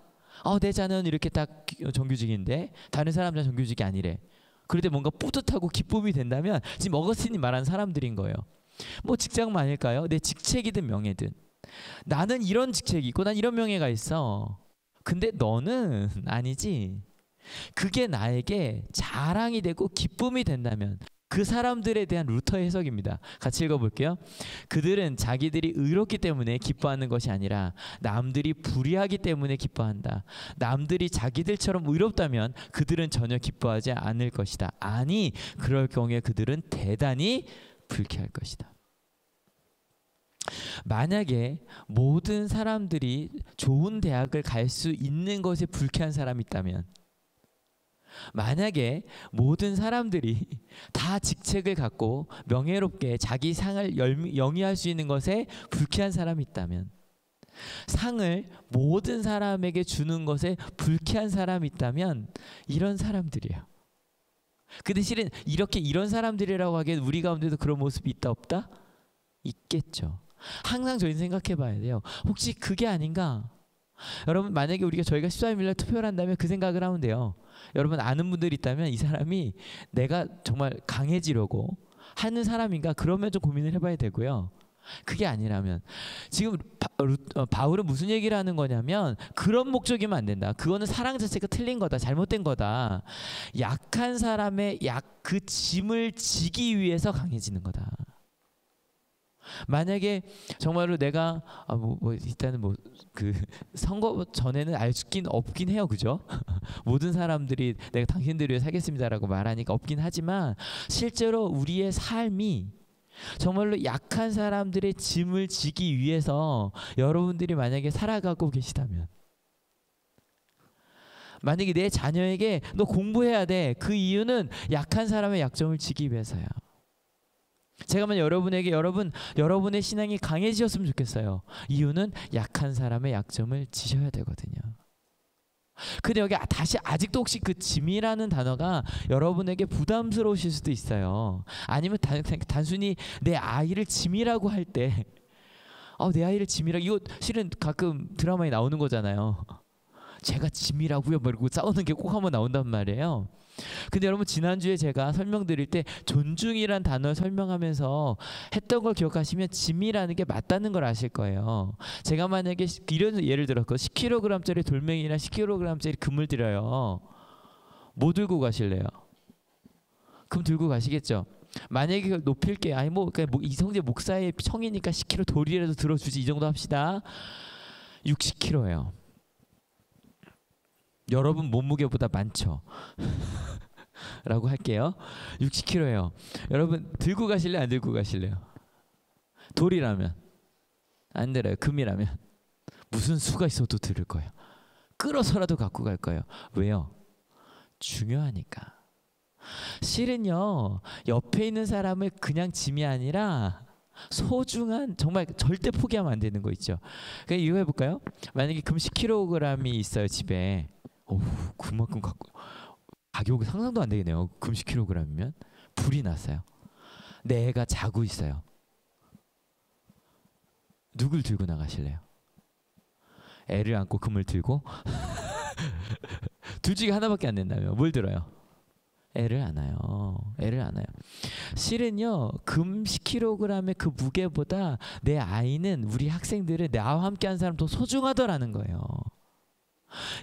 내 자녀는 이렇게 딱 정규직인데 다른 사람들은 정규직이 아니래. 그럴 때 뭔가 뿌듯하고 기쁨이 된다면 지금 어거스틴이 말한 사람들인 거예요. 뭐 직장만 아닐까요? 내 직책이든 명예든 나는 이런 직책이 있고 난 이런 명예가 있어. 근데 너는 아니지. 그게 나에게 자랑이 되고 기쁨이 된다면 그 사람들에 대한 루터 해석입니다. 같이 읽어볼게요. 그들은 자기들이 의롭기 때문에 기뻐하는 것이 아니라 남들이 불의하기 때문에 기뻐한다. 남들이 자기들처럼 의롭다면 그들은 전혀 기뻐하지 않을 것이다. 아니, 그럴 경우에 그들은 대단히 불쾌할 것이다. 만약에 모든 사람들이 좋은 대학을 갈 수 있는 것에 불쾌한 사람이 있다면 만약에 모든 사람들이 다 직책을 갖고 명예롭게 자기 상을 영위할 수 있는 것에 불쾌한 사람이 있다면 상을 모든 사람에게 주는 것에 불쾌한 사람이 있다면 이런 사람들이에요. 근데 실은 이런 사람들이라고 하기엔 우리 가운데도 그런 모습이 있다 없다? 있겠죠. 항상 저희는 생각해 봐야 돼요. 혹시 그게 아닌가? 여러분 만약에 저희가 14일날 투표를 한다면 그 생각을 하면 돼요. 여러분 아는 분들이 있다면 이 사람이 내가 정말 강해지려고 하는 사람인가? 그러면 좀 고민을 해봐야 되고요. 그게 아니라면 지금 바울은 무슨 얘기를 하는 거냐면 그런 목적이면 안 된다. 그거는 사랑 자체가 틀린 거다. 잘못된 거다. 약한 사람의 그 짐을 지기 위해서 강해지는 거다. 만약에 정말로 내가 일단은 그 선거 전에는 알 수긴 없긴 해요, 그죠? 모든 사람들이 내가 당신들을 위해 살겠습니다라고 말하니까 없긴 하지만 실제로 우리의 삶이 정말로 약한 사람들의 짐을 지기 위해서 여러분들이 만약에 살아가고 계시다면 만약에 내 자녀에게 너 공부해야 돼. 그 이유는 약한 사람의 약점을 지기 위해서야. 제가 만약 여러분에게 여러분의 신앙이 강해지셨으면 좋겠어요. 이유는 약한 사람의 약점을 지셔야 되거든요. 근데 여기 다시 아직도 혹시 그 짐이라는 단어가 여러분에게 부담스러우실 수도 있어요. 아니면 단순히 내 아이를 짐이라고 할 때 내 아이를 짐이라고 이거 실은 가끔 드라마에 나오는 거잖아요. 제가 짐이라고요? 이러고 싸우는 게 꼭 한번 나온단 말이에요. 근데 여러분 지난주에 제가 설명드릴 때 존중이란 단어를 설명하면서 했던 걸 기억하시면 짐이라는 게 맞다는 걸 아실 거예요. 제가 만약에 이런 예를 들었고 10kg짜리 돌멩이랑 10kg짜리 금을 드려요. 뭐 들고 가실래요? 금 들고 가시겠죠. 만약에 그걸 높일게 이성재 목사의 청이니까 10kg 돌이라도 들어주지 이 정도 합시다. 60kg예요. 여러분 몸무게보다 많죠. 라고 할게요. 60kg예요. 여러분 들고 가실래요? 안 들고 가실래요? 돌이라면 안 들어요. 금이라면 무슨 수가 있어도 들을 거예요. 끌어서라도 갖고 갈 거예요. 왜요? 중요하니까. 실은요 옆에 있는 사람을 그냥 짐이 아니라 소중한 정말 절대 포기하면 안 되는 거 있죠. 그러니까 이거 해볼까요? 만약에 금 10kg이 있어요 집에. 그만큼 갖고 가격이 상상도 안 되겠네요. 금 10kg이면 불이 났어요. 내 애가 자고 있어요. 누굴 들고 나가실래요? 애를 안고 금을 들고 둘 중에 하나밖에 안 된다면 뭘 들어요? 애를 안아요. 애를 안아요. 실은요 금 10kg의 그 무게보다 내 아이는 우리 학생들은 나와 함께한 사람 더 소중하더라는 거예요.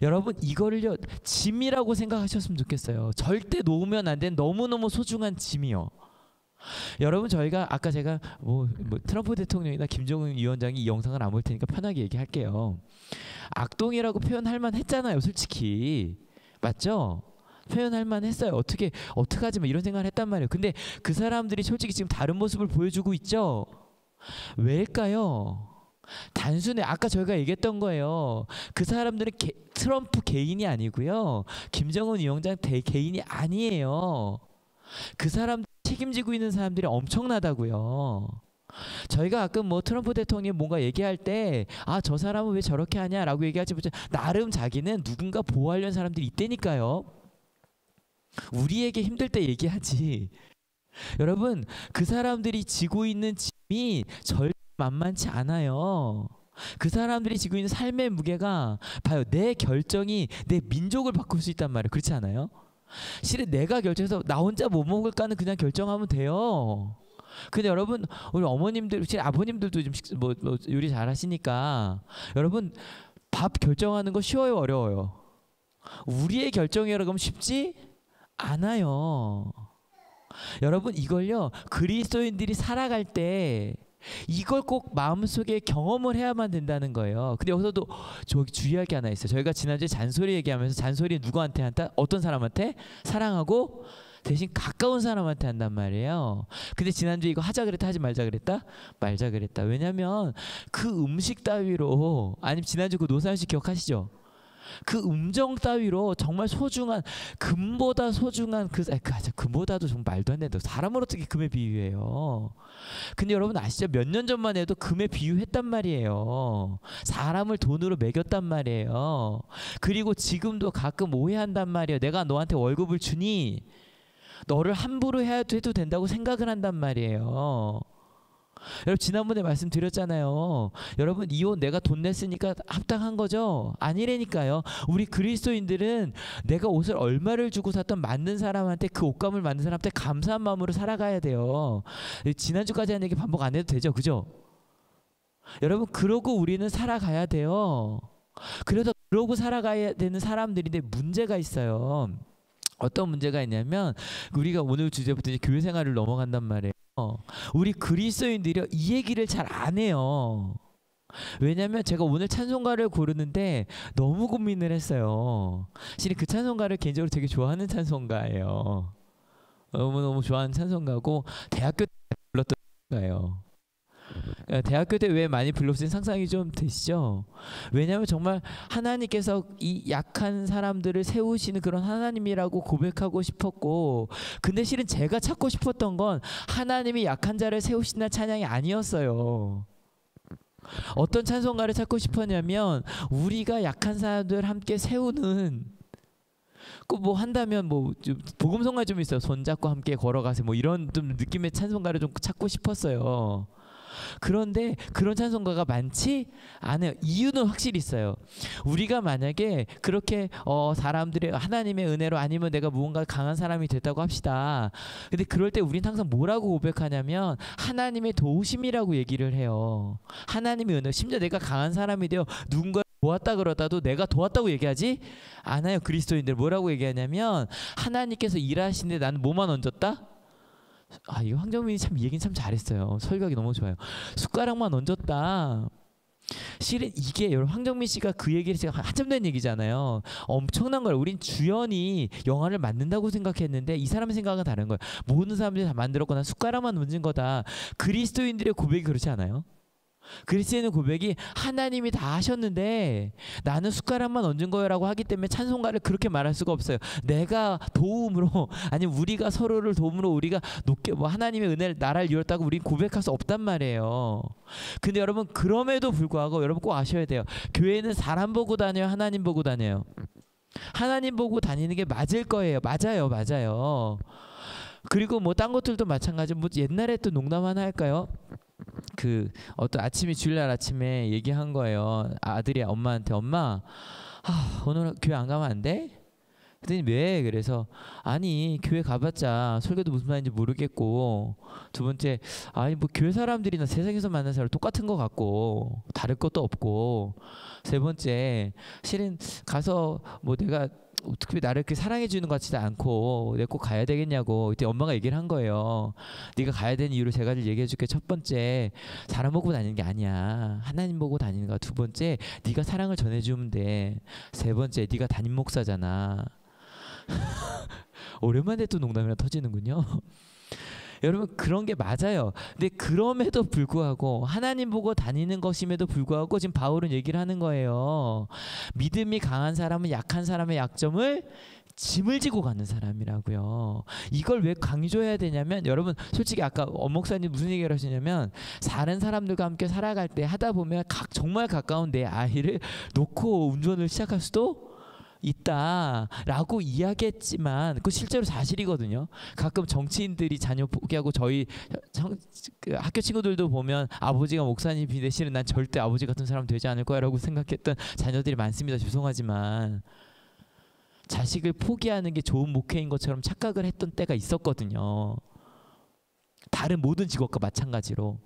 여러분 이거를요 짐이라고 생각하셨으면 좋겠어요. 절대 놓으면 안 된 너무너무 소중한 짐이요. 여러분 저희가 아까 제가 뭐 트럼프 대통령이나 김정은 위원장이 이 영상을 안 볼 테니까 편하게 얘기할게요. 악동이라고 표현할 만했잖아요, 솔직히. 맞죠? 표현할 만했어요. 어떻게 하지 마 이런 생각을 했단 말이에요. 근데 그 사람들이 솔직히 지금 다른 모습을 보여주고 있죠. 왜일까요? 단순히 아까 저희가 얘기했던 거예요. 그 사람들은 트럼프 개인이 아니고요. 김정은 위원장 개인이 아니에요. 그 사람 책임지고 있는 사람들이 엄청나다고요. 저희가 가끔 뭐 트럼프 대통령이 뭔가 얘기할 때 아, 저 사람은 왜 저렇게 하냐라고 얘기하지 못해 나름 자기는 누군가 보호하려는 사람들이 있다니까요. 우리에게 힘들 때 얘기하지. 여러분 그 사람들이 지고 있는 짐이 절대 만만치 않아요. 그 사람들이 지고 있는 삶의 무게가 봐요. 내 결정이 내 민족을 바꿀 수 있단 말이에요. 그렇지 않아요? 실은 내가 결정해서 나 혼자 뭐 먹을까는 그냥 결정하면 돼요. 근데 여러분 우리 어머님들, 실은 아버님들도 좀 뭐 요리 잘하시니까 여러분 밥 결정하는 거 쉬워요, 어려워요? 우리의 결정이라고 하면 쉽지 않아요. 여러분 이걸요 그리스도인들이 살아갈 때 이걸 꼭 마음속에 경험을 해야만 된다는 거예요. 근데 여기서도 저기 주의할 게 하나 있어요. 저희가 지난주에 잔소리 얘기하면서 잔소리 누구한테 한다? 어떤 사람한테? 사랑하고 대신 가까운 사람한테 한단 말이에요. 근데 지난주에 이거 하자 그랬다 하지 말자 그랬다? 말자 그랬다. 왜냐면 그 음식 따위로, 아니면 지난주 그 노사연 씨 기억하시죠? 그 음정 따위로 정말 소중한, 금보다 소중한 금보다도 정말 말도 안 된다. 사람을 어떻게 금에 비유해요? 근데 여러분 아시죠? 몇 년 전만 해도 금에 비유했단 말이에요. 사람을 돈으로 매겼단 말이에요. 그리고 지금도 가끔 오해한단 말이에요. 내가 너한테 월급을 주니 너를 함부로 해도 된다고 생각을 한단 말이에요. 여러분 지난번에 말씀드렸잖아요. 여러분 이 옷 내가 돈 냈으니까 합당한 거죠? 아니라니까요. 우리 그리스도인들은 내가 옷을 얼마를 주고 샀던 만든 사람한테, 그 옷감을 만든 사람한테 감사한 마음으로 살아가야 돼요. 지난주까지 한 얘기 반복 안 해도 되죠? 그죠? 여러분 그러고 우리는 살아가야 돼요. 그러고 살아가야 되는 사람들인데 문제가 있어요. 어떤 문제가 있냐면 우리가 오늘 주제부터 이제 교회 생활을 넘어간단 말이에요. 우리 그리스도인들이 이 얘기를 잘 안 해요. 왜냐면 제가 오늘 찬송가를 고르는데 너무 고민을 했어요. 사실 그 찬송가를 개인적으로 되게 좋아하는 찬송가예요. 너무너무 좋아하는 찬송가고 대학교 때 불렀던 찬송가예요. 대학교 때 왜 많이 불렀는지 상상이 좀 되시죠? 왜냐하면 정말 하나님께서 이 약한 사람들을 세우시는 그런 하나님이라고 고백하고 싶었고, 근데 실은 제가 찾고 싶었던 건 하나님이 약한 자를 세우신다는 찬양이 아니었어요. 어떤 찬송가를 찾고 싶었냐면 우리가 약한 사람들 함께 세우는, 꼭 뭐 한다면 뭐 복음성가 좀 있어요. 손잡고 함께 걸어가세요. 뭐 이런 좀 느낌의 찬송가를 좀 찾고 싶었어요. 그런데 그런 찬송가가 많지 않아요. 이유는 확실히 있어요. 우리가 만약에 그렇게 사람들의 하나님의 은혜로, 아니면 내가 무언가 강한 사람이 됐다고 합시다. 근데 그럴 때 우린 항상 뭐라고 고백하냐면 하나님의 도우심이라고 얘기를 해요. 하나님의 은혜. 심지어 내가 강한 사람이 되어 누군가 도왔다 그러다도 내가 도왔다고 얘기하지 않아요. 그리스도인들 뭐라고 얘기하냐면 하나님께서 일하시는데 나는 뭐만 얹었다? 이 황정민이 참 이 얘기는 참 잘했어요. 설교하기 너무 좋아요. 숟가락만 얹었다. 실은 이게 여러분 황정민 씨가 그 얘기를 제가 한참 된 얘기잖아요. 엄청난 걸 우린 주연이 영화를 만든다고 생각했는데 이 사람의 생각은 다른 거예요. 모든 사람들이 다 만들었거나 숟가락만 얹은 거다. 그리스도인들의 고백이 그렇지 않아요? 그리스도인의 고백이 하나님이 다 하셨는데 나는 숟가락만 얹은 거라고 하기 때문에 찬송가를 그렇게 말할 수가 없어요. 내가 도움으로, 아니면 우리가 서로를 도움으로 우리가 높게 뭐 하나님의 은혜를 나라를 이뤘다고 우린 고백할 수 없단 말이에요. 근데 여러분 그럼에도 불구하고 여러분 꼭 아셔야 돼요. 교회는 사람 보고 다녀요, 하나님 보고 다녀요? 하나님 보고 다니는 게 맞을 거예요. 맞아요. 그리고 뭐 딴 것들도 마찬가지. 뭐 옛날에 또 농담 하나 할까요? 그 어떤 아침에 주일날 아침에 얘기한 거예요. 아들이 엄마한테, 엄마 오늘 교회 안 가면 안 돼? 그랬더니 왜? 그래서 아니 교회 가봤자 설교도 무슨 말인지 모르겠고, 두 번째 아니 뭐 교회 사람들이나 세상에서 만난 사람 똑같은 것 같고 다를 것도 없고, 세 번째 실은 가서 뭐 내가 특별히 나를 그렇게 사랑해 주는 것 같지도 않고 내가 꼭 가야 되겠냐고 그때 엄마가 얘기를 한 거예요. 네가 가야 되는 이유를 세 가지를 얘기해 줄게. 첫 번째, 사람 보고 다니는 게 아니야. 하나님 보고 다니는 거야. 두 번째, 네가 사랑을 전해주면 돼. 세 번째, 네가 담임 목사잖아. 오랜만에 또 농담이나 터지는군요. 여러분 그런 게 맞아요. 근데 그럼에도 불구하고 하나님 보고 다니는 것임에도 불구하고 지금 바울은 얘기를 하는 거예요. 믿음이 강한 사람은 약한 사람의 약점을 짐을 지고 가는 사람이라고요. 이걸 왜 강조해야 되냐면, 여러분 솔직히 아까 엄목사님 무슨 얘기를 하시냐면, 다른 사람들과 함께 살아갈 때 하다 보면 정말 가까운 내 아이를 놓고 운전을 시작할 수도 있다라고 이야기했지만 그 실제로 사실이거든요. 가끔 정치인들이 자녀 포기하고 저희 그 학교 친구들도 보면 아버지가 목사님인데 실은 난 절대 아버지 같은 사람 되지 않을 거야라고 생각했던 자녀들이 많습니다. 죄송하지만 자식을 포기하는 게 좋은 목회인 것처럼 착각을 했던 때가 있었거든요. 다른 모든 직업과 마찬가지로.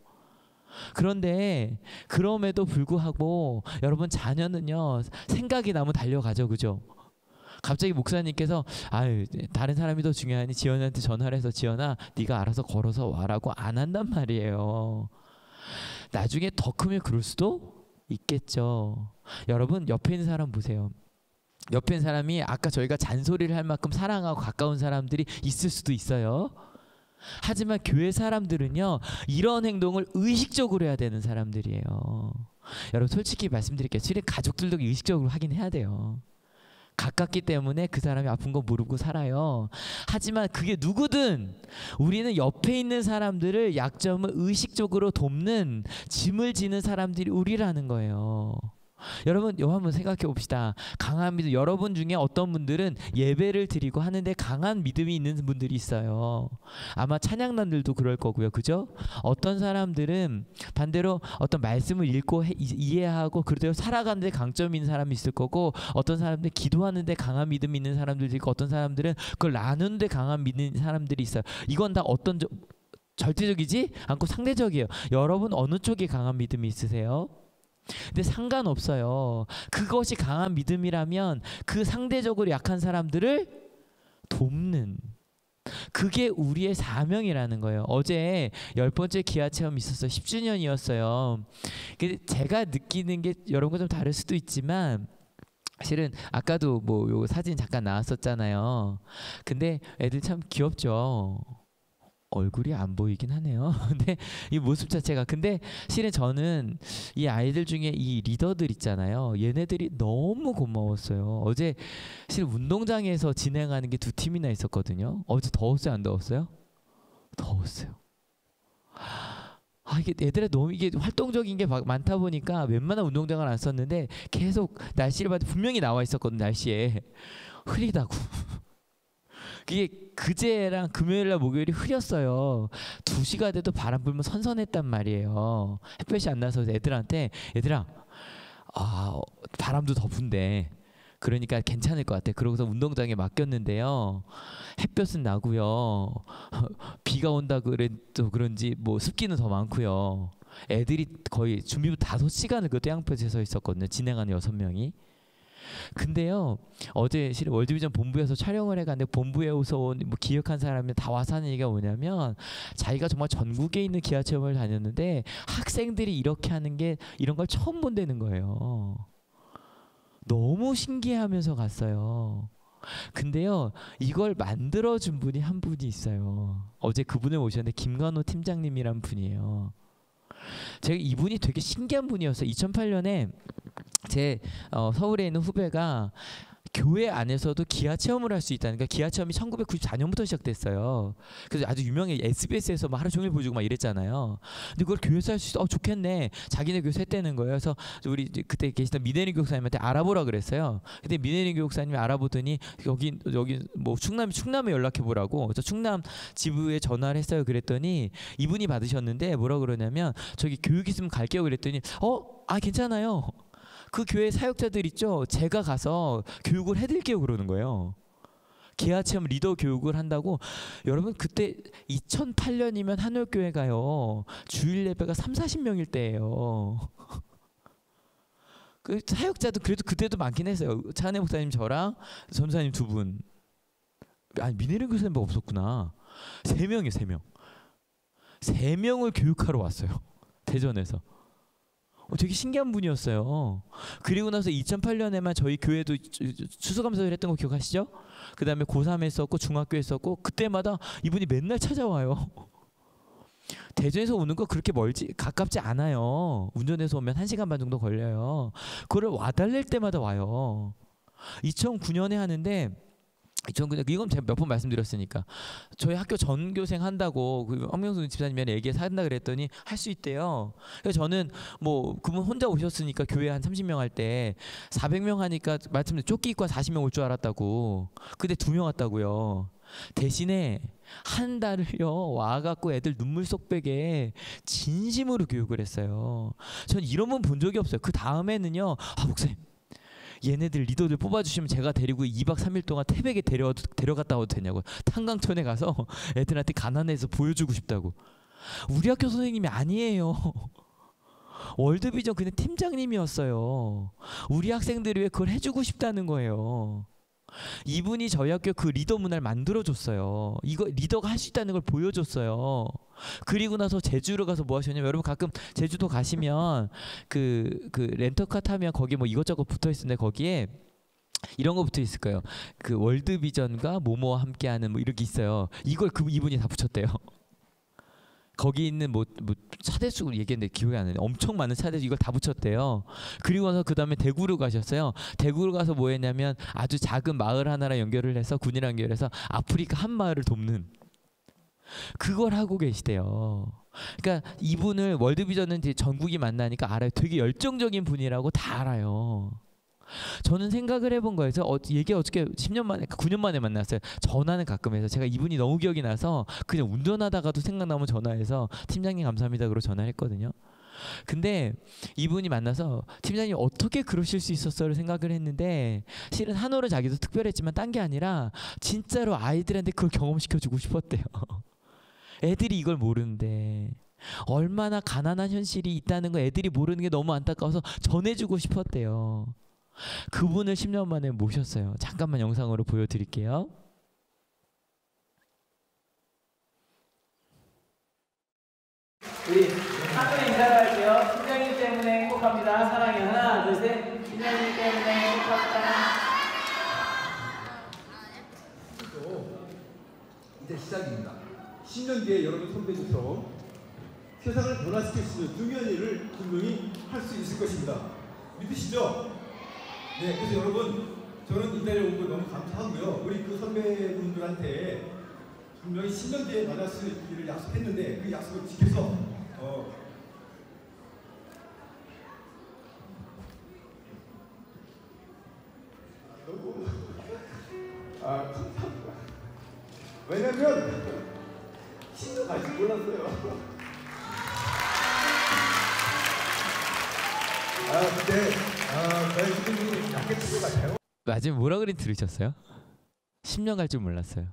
그런데 그럼에도 불구하고 여러분 자녀는요 생각이 나면 달려가죠. 그죠? 갑자기 목사님께서 아유 다른 사람이 더 중요하니 지연이한테 전화를 해서 지연아 네가 알아서 걸어서 와라고 안 한단 말이에요. 나중에 더 크면 그럴 수도 있겠죠. 여러분 옆에 있는 사람 보세요. 옆에 있는 사람이 아까 저희가 잔소리를 할 만큼 사랑하고 가까운 사람들이 있을 수도 있어요. 하지만 교회 사람들은요 이런 행동을 의식적으로 해야 되는 사람들이에요. 여러분 솔직히 말씀드릴게요. 실은 가족들도 의식적으로 하긴 해야 돼요. 가깝기 때문에 그 사람이 아픈 거 모르고 살아요. 하지만 그게 누구든 우리는 옆에 있는 사람들을 약점을 의식적으로 돕는, 짐을 지는 사람들이 우리라는 거예요. 여러분 이거 한번 생각해 봅시다. 강한 믿음, 여러분 중에 어떤 분들은 예배를 드리고 하는데 강한 믿음이 있는 분들이 있어요. 아마 찬양단들도 그럴 거고요. 그죠? 어떤 사람들은 반대로 어떤 말씀을 읽고 이해하고 그대로 살아가는데 강점이 있는 사람이 있을 거고, 어떤 사람들은 기도하는데 강한 믿음이 있는 사람들이 있고, 어떤 사람들은 그걸 나누는데 강한 믿는 사람들이 있어요. 이건 다 어떤 절대적이지 않고 상대적이에요. 여러분 어느 쪽에 강한 믿음이 있으세요? 근데 상관없어요. 그것이 강한 믿음이라면 그 상대적으로 약한 사람들을 돕는, 그게 우리의 사명이라는 거예요. 어제 10번째 기아 체험이 있었어요. 10주년이었어요. 제가 느끼는 게 여러분과 좀 다를 수도 있지만 사실은 아까도 뭐 요 사진 잠깐 나왔었잖아요. 근데 애들 참 귀엽죠. 얼굴이 안 보이긴 하네요. 근데 이 모습 자체가, 근데 실은 저는 이 아이들 중에 이 리더들 있잖아요. 얘네들이 너무 고마웠어요. 어제 실은 운동장에서 진행하는 게 2팀이나 있었거든요. 어제 더웠어요, 안 더웠어요? 더웠어요. 이게 애들이 너무 이게 활동적인 게 많다 보니까 웬만한 운동장을 안 썼는데 계속 날씨를 봐도 분명히 나와 있었거든. 날씨에 흐리다고. 그게 그제랑 금요일날 목요일이 흐렸어요. 2시가 돼도 바람 불면 선선했단 말이에요. 햇볕이 안 나서 애들한테 얘들아 바람도 더 분대. 그러니까 괜찮을 것 같아. 그러고서 운동장에 맡겼는데요. 햇볕은 나고요. 비가 온다 그래도 그런지 뭐 습기는 더 많고요. 애들이 거의 준비부터 5시간을 그 태양볕에 서 있었거든요. 진행하는 6명이. 근데요 어제 실은 월드비전 본부에서 촬영을 해갔는데 본부에서 온 뭐 기획한 사람이 다 와서 하는 얘기가 뭐냐면, 자기가 정말 전국에 있는 기아 체험을 다녔는데 학생들이 이렇게 하는 게 이런 걸 처음 본다는 거예요. 너무 신기해하면서 갔어요. 근데요 이걸 만들어준 분이 한 분이 있어요. 어제 그분을 모셨는데 김관호 팀장님이란 분이에요. 제가 이분이 되게 신기한 분이었어요. 2008년에 제 서울에 있는 후배가 교회 안에서도 기아 체험을 할 수 있다는, 그러니까 기아 체험이 1994년부터 시작됐어요. 그래서 아주 유명해. SBS에서 막 하루 종일 보여주고 막 이랬잖아요. 근데 그걸 교회에서 할 수 있어. 좋겠네. 자기네 교회에서 했다는 거예요. 그래서 우리 그때 계시던 미네리 교육사님한테 알아보라 그랬어요. 근데 미네리 교육사님이 알아보더니 여기 뭐 충남에 연락해 보라고. 그래서 충남 지부에 전화를 했어요. 그랬더니 이분이 받으셨는데 뭐라 그러냐면 저기 교육 있으면 갈게요. 그랬더니 괜찮아요. 그 교회 사역자들 있죠. 제가 가서 교육을 해드릴게요. 그러는 거예요. 기아 체험 리더 교육을 한다고. 여러분 그때 2008년이면 한올교회가요 주일 예배가 30-40명일 때예요. 그 사역자도 그래도 그때도 많긴 했어요. 차은혜 목사님 저랑 전사님 2분. 아니 민혜린 교사님 없었구나. 3명이에요. 3명. 3명을 교육하러 왔어요. 대전에서. 되게 신기한 분이었어요. 그리고 나서 2008년에만 저희 교회도 추수감사절 했던 거 기억하시죠? 그 다음에 고3 했었고 중학교 했었고 그때마다 이분이 맨날 찾아와요. 대전에서 오는 거 그렇게 멀지 가깝지 않아요. 운전해서 오면 1시간 반 정도 걸려요. 그걸 와달랠 때마다 와요. 2009년에 하는데 2009년 이건 제가 몇 번 말씀드렸으니까 저희 학교 전교생 한다고 그 황명수 집사님이 얘기해서 한다 그랬더니 할 수 있대요. 그래서 저는 뭐 그분 혼자 오셨으니까 교회 한 30명 할 때 400명 하니까 말씀드린 조끼 입고 한 40명 올 줄 알았다고. 근데 2명 왔다고요. 대신에 한 달을요 와갖고 애들 눈물 쏙 빼게 진심으로 교육을 했어요. 전 이런 분 본 적이 없어요. 그 다음에는요, 목사님 얘네들 리더들 뽑아주시면 제가 데리고 2박 3일 동안 태백에 데려갔다 와도 되냐고. 탄강촌에 가서 애들한테 가난해서 보여주고 싶다고. 우리 학교 선생님이 아니에요. 월드비전 그냥 팀장님이었어요. 우리 학생들이 왜 그걸 해주고 싶다는 거예요. 이분이 저희 학교 그 리더 문화를 만들어줬어요. 이거 리더가 할 수 있다는 걸 보여줬어요. 그리고 나서 제주로 가서 뭐 하셨냐면, 여러분 가끔 제주도 가시면 그 렌터카 타면 거기 뭐 이것저것 붙어 있는데 거기에 이런 거 붙어 있을 거예요. 그 월드비전과 모모와 함께하는 뭐 이렇게 있어요. 이걸 이분이 다 붙였대요. 거기 있는 뭐 차대수를 얘기했는데 기억이 안 나네. 엄청 많은 차대수 이걸 다 붙였대요. 그리고 나서 그 다음에 대구로 가셨어요. 대구로 가서 뭐 했냐면 아주 작은 마을 하나랑 연결을 해서 군이랑 연결해서 아프리카 한 마을을 돕는 그걸 하고 계시대요. 그러니까 이분을 월드비전은 이제 전국이 만나니까 알아요. 되게 열정적인 분이라고 다 알아요. 저는 생각을 해본 거예요. 얘기 어떻게 10년 만에 9년 만에 만났어요. 전화는 가끔 해서 제가 이분이 너무 기억이 나서 그냥 운전하다가도 생각나면 전화해서 팀장님 감사합니다 그러고 전화를 했거든요. 근데 이분이 만나서 팀장님 어떻게 그러실 수 있었어를 생각을 했는데, 실은 한올은 자기도 특별했지만 딴 게 아니라 진짜로 아이들한테 그걸 경험시켜주고 싶었대요. 애들이 이걸 모르는데 얼마나 가난한 현실이 있다는 거 애들이 모르는 게 너무 안타까워서 전해주고 싶었대요. 그분을 10년 만에 모셨어요. 잠깐만 영상으로 보여드릴게요. 우리 하늘에 인사를 할게요. 팀장님 때문에 행복합니다. 사랑해요. 하나, 둘, 셋. 팀장님 때문에 행복합니다. 이제 시작입니다. 10년 뒤에 여러분 선배님처럼 세상을 변화시킬 수 있는 중요한 일을 분명히 할 수 있을 것입니다. 믿으시죠? 네, 그래서 여러분, 저는 이 자리에 온 거 너무 감사하고요. 우리 그 선배분들한테 분명히 10년 뒤에 만날 수 있기를 약속했는데 그 약속을 지켜서 너무 감사합니다. 왜냐면 10년 갈 줄 몰랐어요. 근데 저희 주민분이 약간 친구 같아요. 마지막에 뭐라 그린 들으셨어요? 10년 갈 줄 몰랐어요.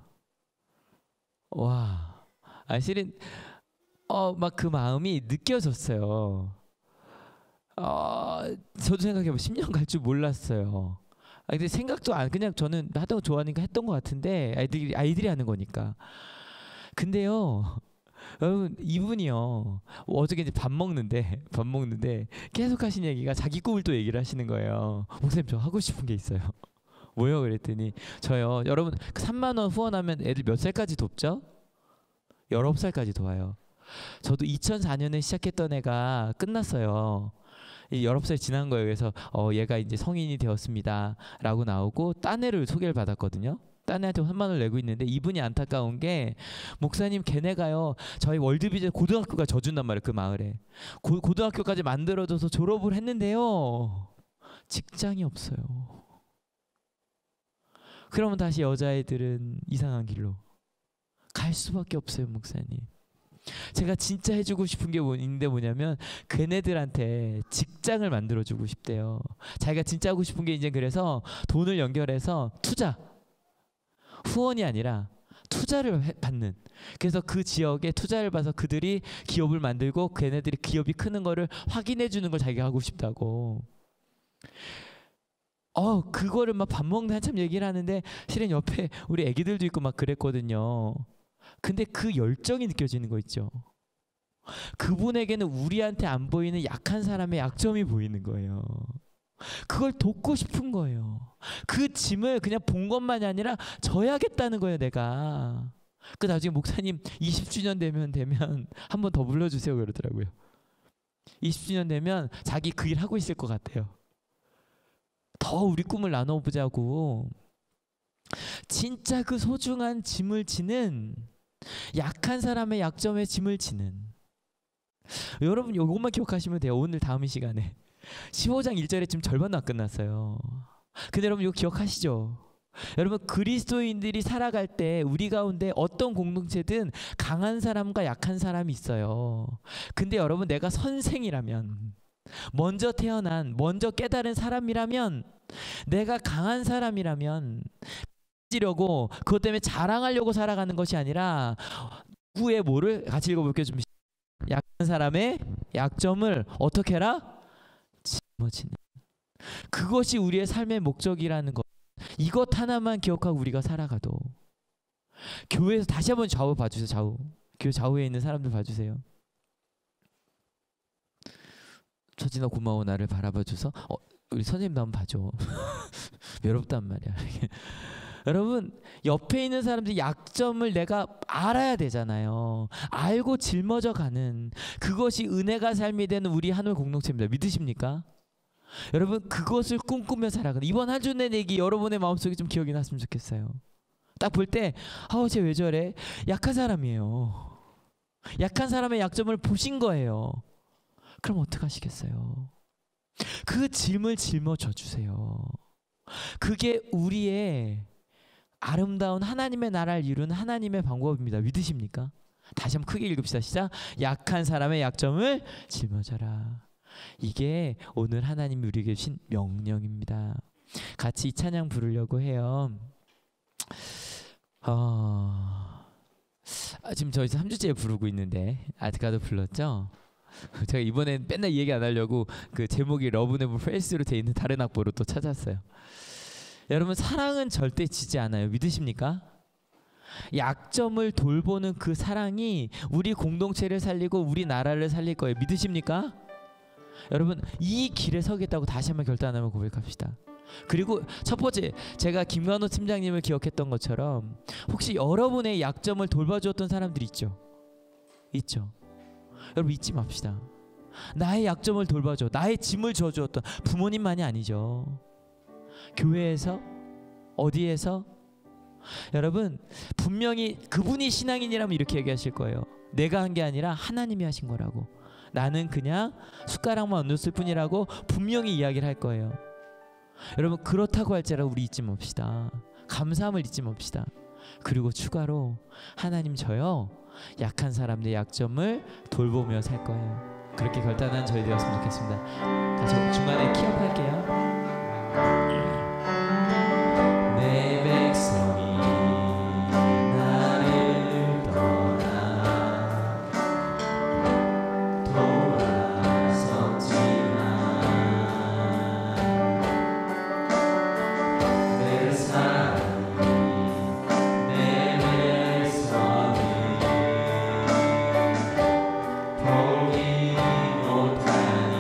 와, 실은 막 그 마음이 느껴졌어요. 저도 생각해보면 10년 갈 줄 몰랐어요. 근데 생각도 안, 그냥 저는 하던 거 좋아하니까 했던 것 같은데 아이들이 하는 거니까. 근데요, 여러분 이분이요 어저께 이제 밥 먹는데 계속 하신 얘기가 자기 꿈을 또 얘기를 하시는 거예요. 목사님 저 하고 싶은 게 있어요. 뭐요? 그랬더니 저요, 여러분 3만 원 후원하면 애들 몇 살까지 돕죠? 19살까지 도와요. 저도 2004년에 시작했던 애가 끝났어요. 19살 지난 거예요. 그래서 얘가 이제 성인이 되었습니다 라고 나오고 딴 애를 소개를 받았거든요. 딴 애한테 3만 원을 내고 있는데, 이분이 안타까운 게 목사님 걔네가요 저희 월드비전 고등학교가 져준단 말이에요. 그 마을에 고등학교까지 만들어줘서 졸업을 했는데요 직장이 없어요. 그러면 다시 여자애들은 이상한 길로 갈 수밖에 없어요. 목사님, 제가 진짜 해주고 싶은 게 뭐냐면 걔네들한테 직장을 만들어주고 싶대요. 자기가 진짜 하고 싶은 게 이제 그래서 돈을 연결해서 투자, 후원이 아니라 투자를 받는. 그래서 그 지역에 투자를 받아서 그들이 기업을 만들고 걔네들이 기업이 크는 거를 확인해 주는 걸 자기가 하고 싶다고. 그거를 막 밥 먹는데 한참 얘기를 하는데 실은 옆에 우리 애기들도 있고 막 그랬거든요. 근데 그 열정이 느껴지는 거 있죠. 그분에게는 우리한테 안 보이는 약한 사람의 약점이 보이는 거예요. 그걸 돕고 싶은 거예요. 그 짐을 그냥 본 것만이 아니라 져야겠다는 거예요, 내가. 그 나중에 목사님 20주년 되면 한 번 더 불러주세요 그러더라고요. 20주년 되면 자기 그 일 하고 있을 것 같아요. 더 우리 꿈을 나눠보자고. 진짜 그 소중한 짐을 지는, 약한 사람의 약점에 짐을 지는. 여러분 이것만 기억하시면 돼요. 오늘 다음 시간에 15장 1절에 지금 절반도 안 끝났어요. 근데 여러분 이거 기억하시죠? 여러분 그리스도인들이 살아갈 때 우리 가운데 어떤 공동체든 강한 사람과 약한 사람이 있어요. 근데 여러분 내가 선생이라면, 먼저 태어난, 먼저 깨달은 사람이라면, 내가 강한 사람이라면 지려고 그것 때문에 자랑하려고 살아가는 것이 아니라 누구의 뭐를 같이 읽어볼게요. 좀. 약한 사람의 약점을 어떻게 해라? 짊어지는. 그것이 우리의 삶의 목적이라는 것. 이것 하나만 기억하고 우리가 살아가도. 교회에서 다시 한번 좌우 봐주세요. 좌우. 교회 좌우에 있는 사람들 봐주세요. 처진아 고마워 나를 바라봐줘서. 우리 선생님도 한번 봐줘. 외롭단 말이야. 여러분 옆에 있는 사람들이 약점을 내가 알아야 되잖아요. 알고 짊어져 가는 그것이 은혜가 삶이 되는 우리 한올 공동체입니다. 믿으십니까? 여러분 그것을 꿈꾸며 살아가는 이번 한 주 내 얘기 여러분의 마음속에 좀 기억이 났으면 좋겠어요. 딱 볼 때 쟤 왜 저래? 약한 사람이에요. 약한 사람의 약점을 보신 거예요. 그럼 어떡하시겠어요? 그 짐을 짊어져 주세요. 그게 우리의 아름다운 하나님의 나라를 이루는 하나님의 방법입니다. 믿으십니까? 다시 한번 크게 읽읍시다. 시작. 약한 사람의 약점을 짊어져라. 이게 오늘 하나님이 우리에게 주신 명령입니다. 같이 이 찬양 부르려고 해요. 지금 저희 3주째 부르고 있는데 아직까지 불렀죠? 제가 이번엔 맨날 이 얘기 안 하려고 그 제목이 러브네버 페이스로 돼 있는 다른 악보로 또 찾았어요. 여러분 사랑은 절대 지지 않아요. 믿으십니까? 약점을 돌보는 그 사랑이 우리 공동체를 살리고 우리 나라를 살릴 거예요. 믿으십니까? 여러분 이 길에 서겠다고 다시 한번 결단하면 고백합시다. 그리고 첫 번째 제가 김관호 팀장님을 기억했던 것처럼 혹시 여러분의 약점을 돌봐주었던 사람들 있죠? 있죠. 여러분 잊지 맙시다. 나의 약점을 돌봐줘, 나의 짐을 져주었던 부모님만이 아니죠. 교회에서, 어디에서. 여러분 분명히 그분이 신앙인이라면 이렇게 얘기하실 거예요. 내가 한 게 아니라 하나님이 하신 거라고. 나는 그냥 숟가락만 얹었을 뿐이라고 분명히 이야기를 할 거예요. 여러분 그렇다고 할지라도 우리 잊지 맙시다. 감사함을 잊지 맙시다. 그리고 추가로 하나님 저요 약한 사람들의 약점을 돌보며 살 거예요. 그렇게 결단한 저희 되었으면 좋겠습니다. 다시 중간에 키업할게요. 내 백성이 나를 떠나 돌아섰지만 내 사랑이 내 백성이 보기 못하니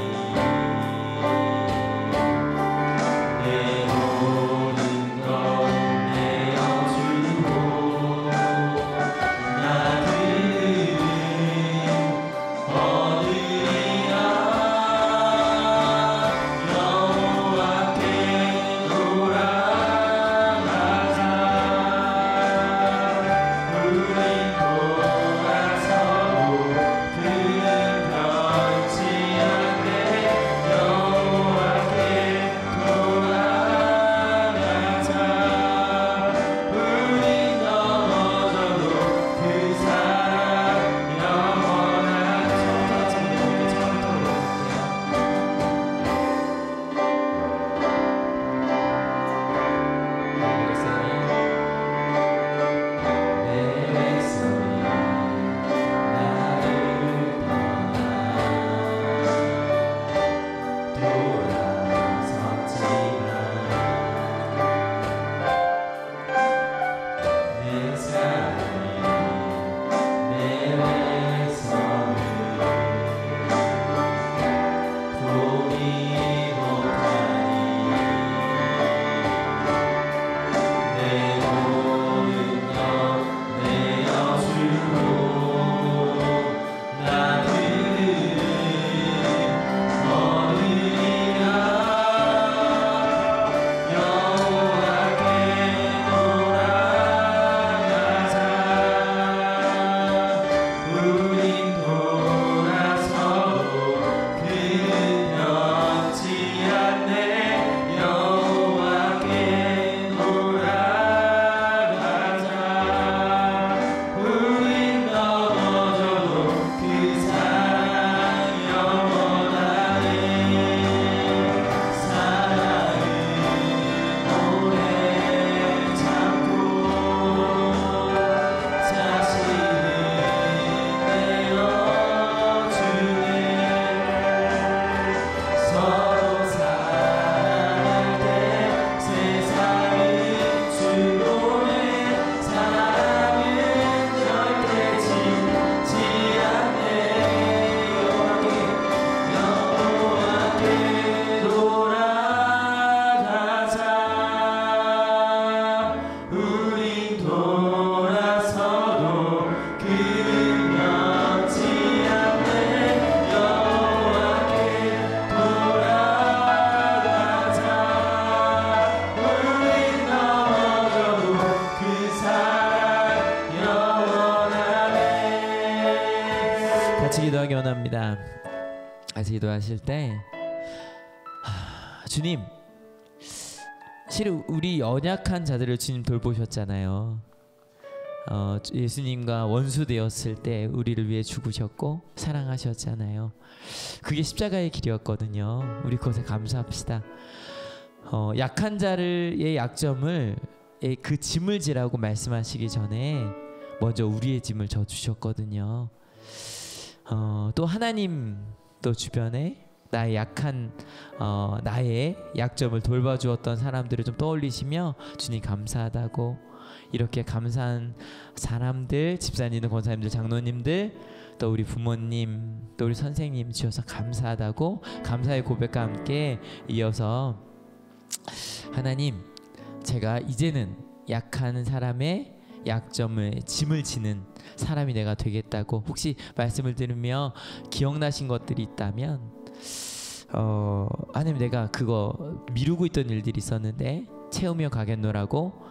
같이 기도하실 때 주님, 실은 우리 연약한 자들을 주님 돌보셨잖아요. 예수님과 원수 되었을 때 우리를 위해 죽으셨고 사랑하셨잖아요. 그게 십자가의 길이었거든요. 우리 그것에 감사합시다. 약한 자의 약점을 그 짐을 지라고 말씀하시기 전에 먼저 우리의 짐을 져 주셨거든요. 또 하나님도 주변에 나의 약한 나의 약점을 돌봐주었던 사람들을 좀 떠올리시며 주님 감사하다고, 이렇게 감사한 사람들, 집사님들, 권사님들, 장로님들, 또 우리 부모님, 또 우리 선생님 주셔서 감사하다고 감사의 고백과 함께 이어서 하나님, 제가 이제는 약한 사람의 약점을 짐을 지는 사람이 내가 되겠다고, 혹시 말씀을 들으며 기억나신 것들이 있다면 하나님, 내가 그거 미루고 있던 일들이 있었는데 채우며 가겠노라고,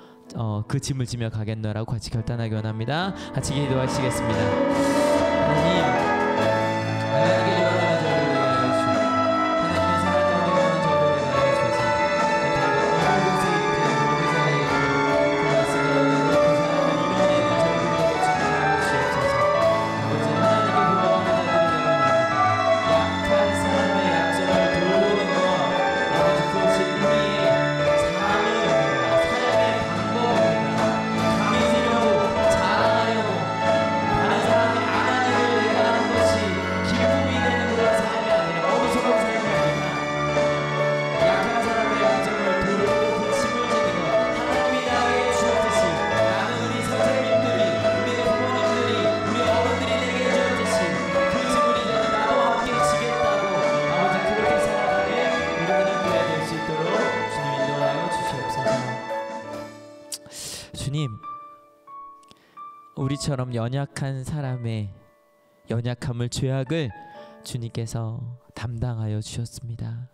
그 짐을 지며 가겠노라고 같이 결단하기 원합니다. 같이 기도하시겠습니다. 하나님, 하나님께 원하는 저를 위하여 주시고 하나님의 사랑과 원하는 저를 위하여 주셔서 그 곳에 있는 모든 사람에게 그 말씀을 그 사랑을 이뤄내는 저희들에게 주시옵소서. 아버지, 하나님께 기도하며 나들이 약한 사람의 약점을 돌보는 것, 아버지, 그것이 우리의 사명입니다. 사랑의 방법입니다. 강해지려고, 자랑하려고, 다른 사람이 안 하는 일을 내가 하는 것이 기쁨이 되는 그런 삶이 아니라, 어리석은 삶이 아니라 약한 사람의 약점을 돌보고 그 짐을 지는 것, 하나님이 나에게 주었듯이 나는 우리 선생님들이, 우리 부모님들이, 우리 어른들이 내게 주었듯이 그 짐을 이제는 나도 함께 지겠다고, 아버지, 그렇게 살아가게 우리 하나님께 될 수 있도록 주님 인도하여 주시옵소서. 주님, 우리처럼 연약한 사람의 연약함을, 죄악을 주님께서 담당하여 주셨습니다.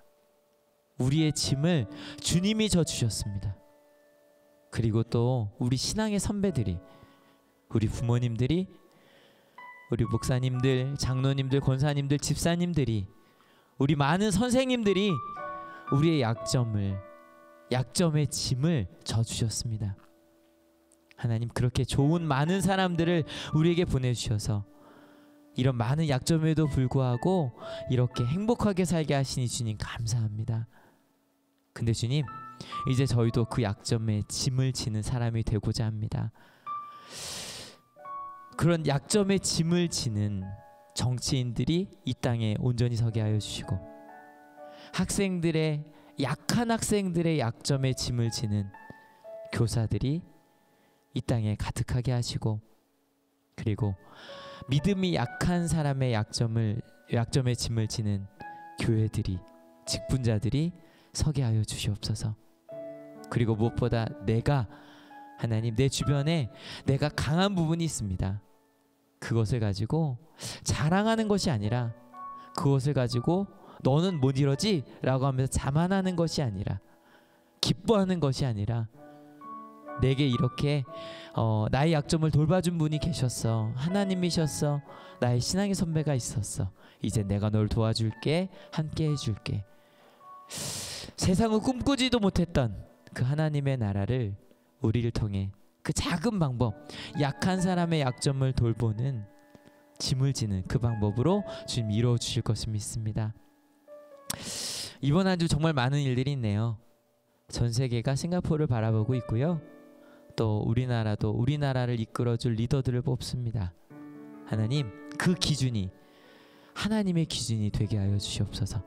우리의 짐을 주님이 져 주셨습니다. 그리고 또 우리 신앙의 선배들이, 우리 부모님들이, 우리 목사님들, 장로님들, 권사님들, 집사님들이, 우리 많은 선생님들이 우리의 약점의 짐을 져 주셨습니다. 하나님, 그렇게 좋은 많은 사람들을 우리에게 보내주셔서 이런 많은 약점에도 불구하고 이렇게 행복하게 살게 하시니 주님 감사합니다. 근데 주님, 이제 저희도 그 약점에 짐을 지는 사람이 되고자 합니다. 그런 약점에 짐을 지는 정치인들이 이 땅에 온전히 서게 하여 주시고, 약한 학생들의 약점에 짐을 지는 교사들이 이 땅에 가득하게 하시고, 그리고 믿음이 약한 사람의 약점에 짐을 지는 교회들이, 직분자들이 서게 하여 주시옵소서. 그리고 무엇보다 하나님, 내 주변에 내가 강한 부분이 있습니다. 그것을 가지고 자랑하는 것이 아니라, 그것을 가지고 너는 못 이러지? 라고 하면서 자만하는 것이 아니라, 기뻐하는 것이 아니라, 내게 이렇게 나의 약점을 돌봐준 분이 계셨어. 하나님이셨어. 나의 신앙의 선배가 있었어. 이제 내가 널 도와줄게. 함께 해줄게. 세상은 꿈꾸지도 못했던 그 하나님의 나라를 우리를 통해 그 작은 방법, 약한 사람의 약점을 돌보는, 짐을 지는 그 방법으로 주님 이루어 주실 것을 믿습니다. 이번 한 주 정말 많은 일들이 있네요. 전 세계가 싱가포르를 바라보고 있고요. 또 우리나라도 우리나라를 이끌어줄 리더들을 뽑습니다. 하나님, 그 기준이 하나님의 기준이 되게 하여 주시옵소서.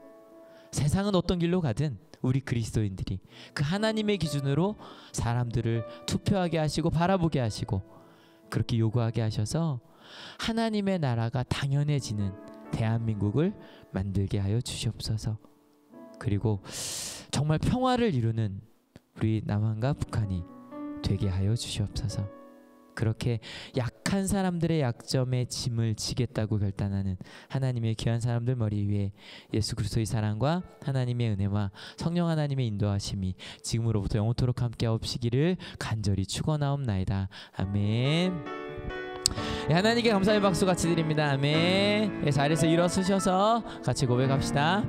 세상은 어떤 길로 가든 우리 그리스도인들이 그 하나님의 기준으로 사람들을 투표하게 하시고 바라보게 하시고 그렇게 요구하게 하셔서 하나님의 나라가 당연해지는 대한민국을 만들게 하여 주시옵소서. 그리고 정말 평화를 이루는 우리 남한과 북한이 되게 하여 주시옵소서. 그렇게 약한 사람들의 약점에 짐을 지겠다고 결단하는 하나님의 귀한 사람들 머리 위에 예수 그리스도의 사랑과 하나님의 은혜와 성령 하나님의 인도하심이 지금으로부터 영원토록 함께 없으시기를 간절히 축원하옵나이다. 아멘. 예, 하나님께 감사의 박수 같이 드립니다. 아멘. 예, 자리에서 일어서셔서 같이 고백합시다.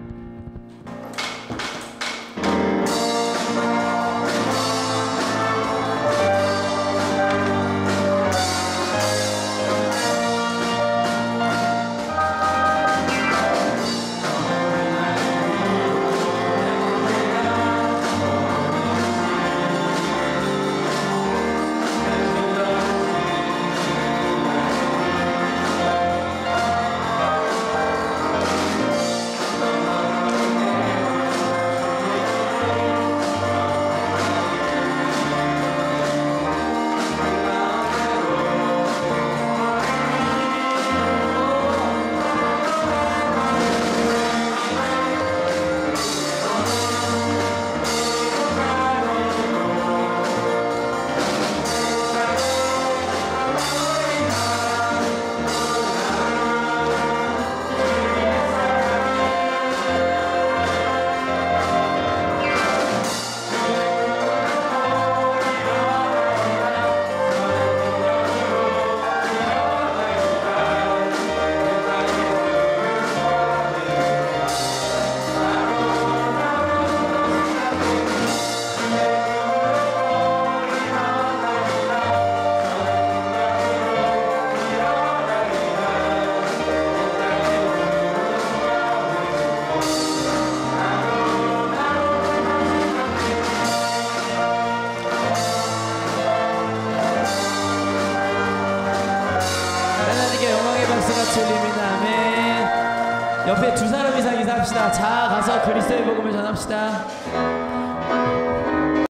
옆에 두 사람 이상 인사합시다. 자, 가서 그리스도의 복음을 전합시다.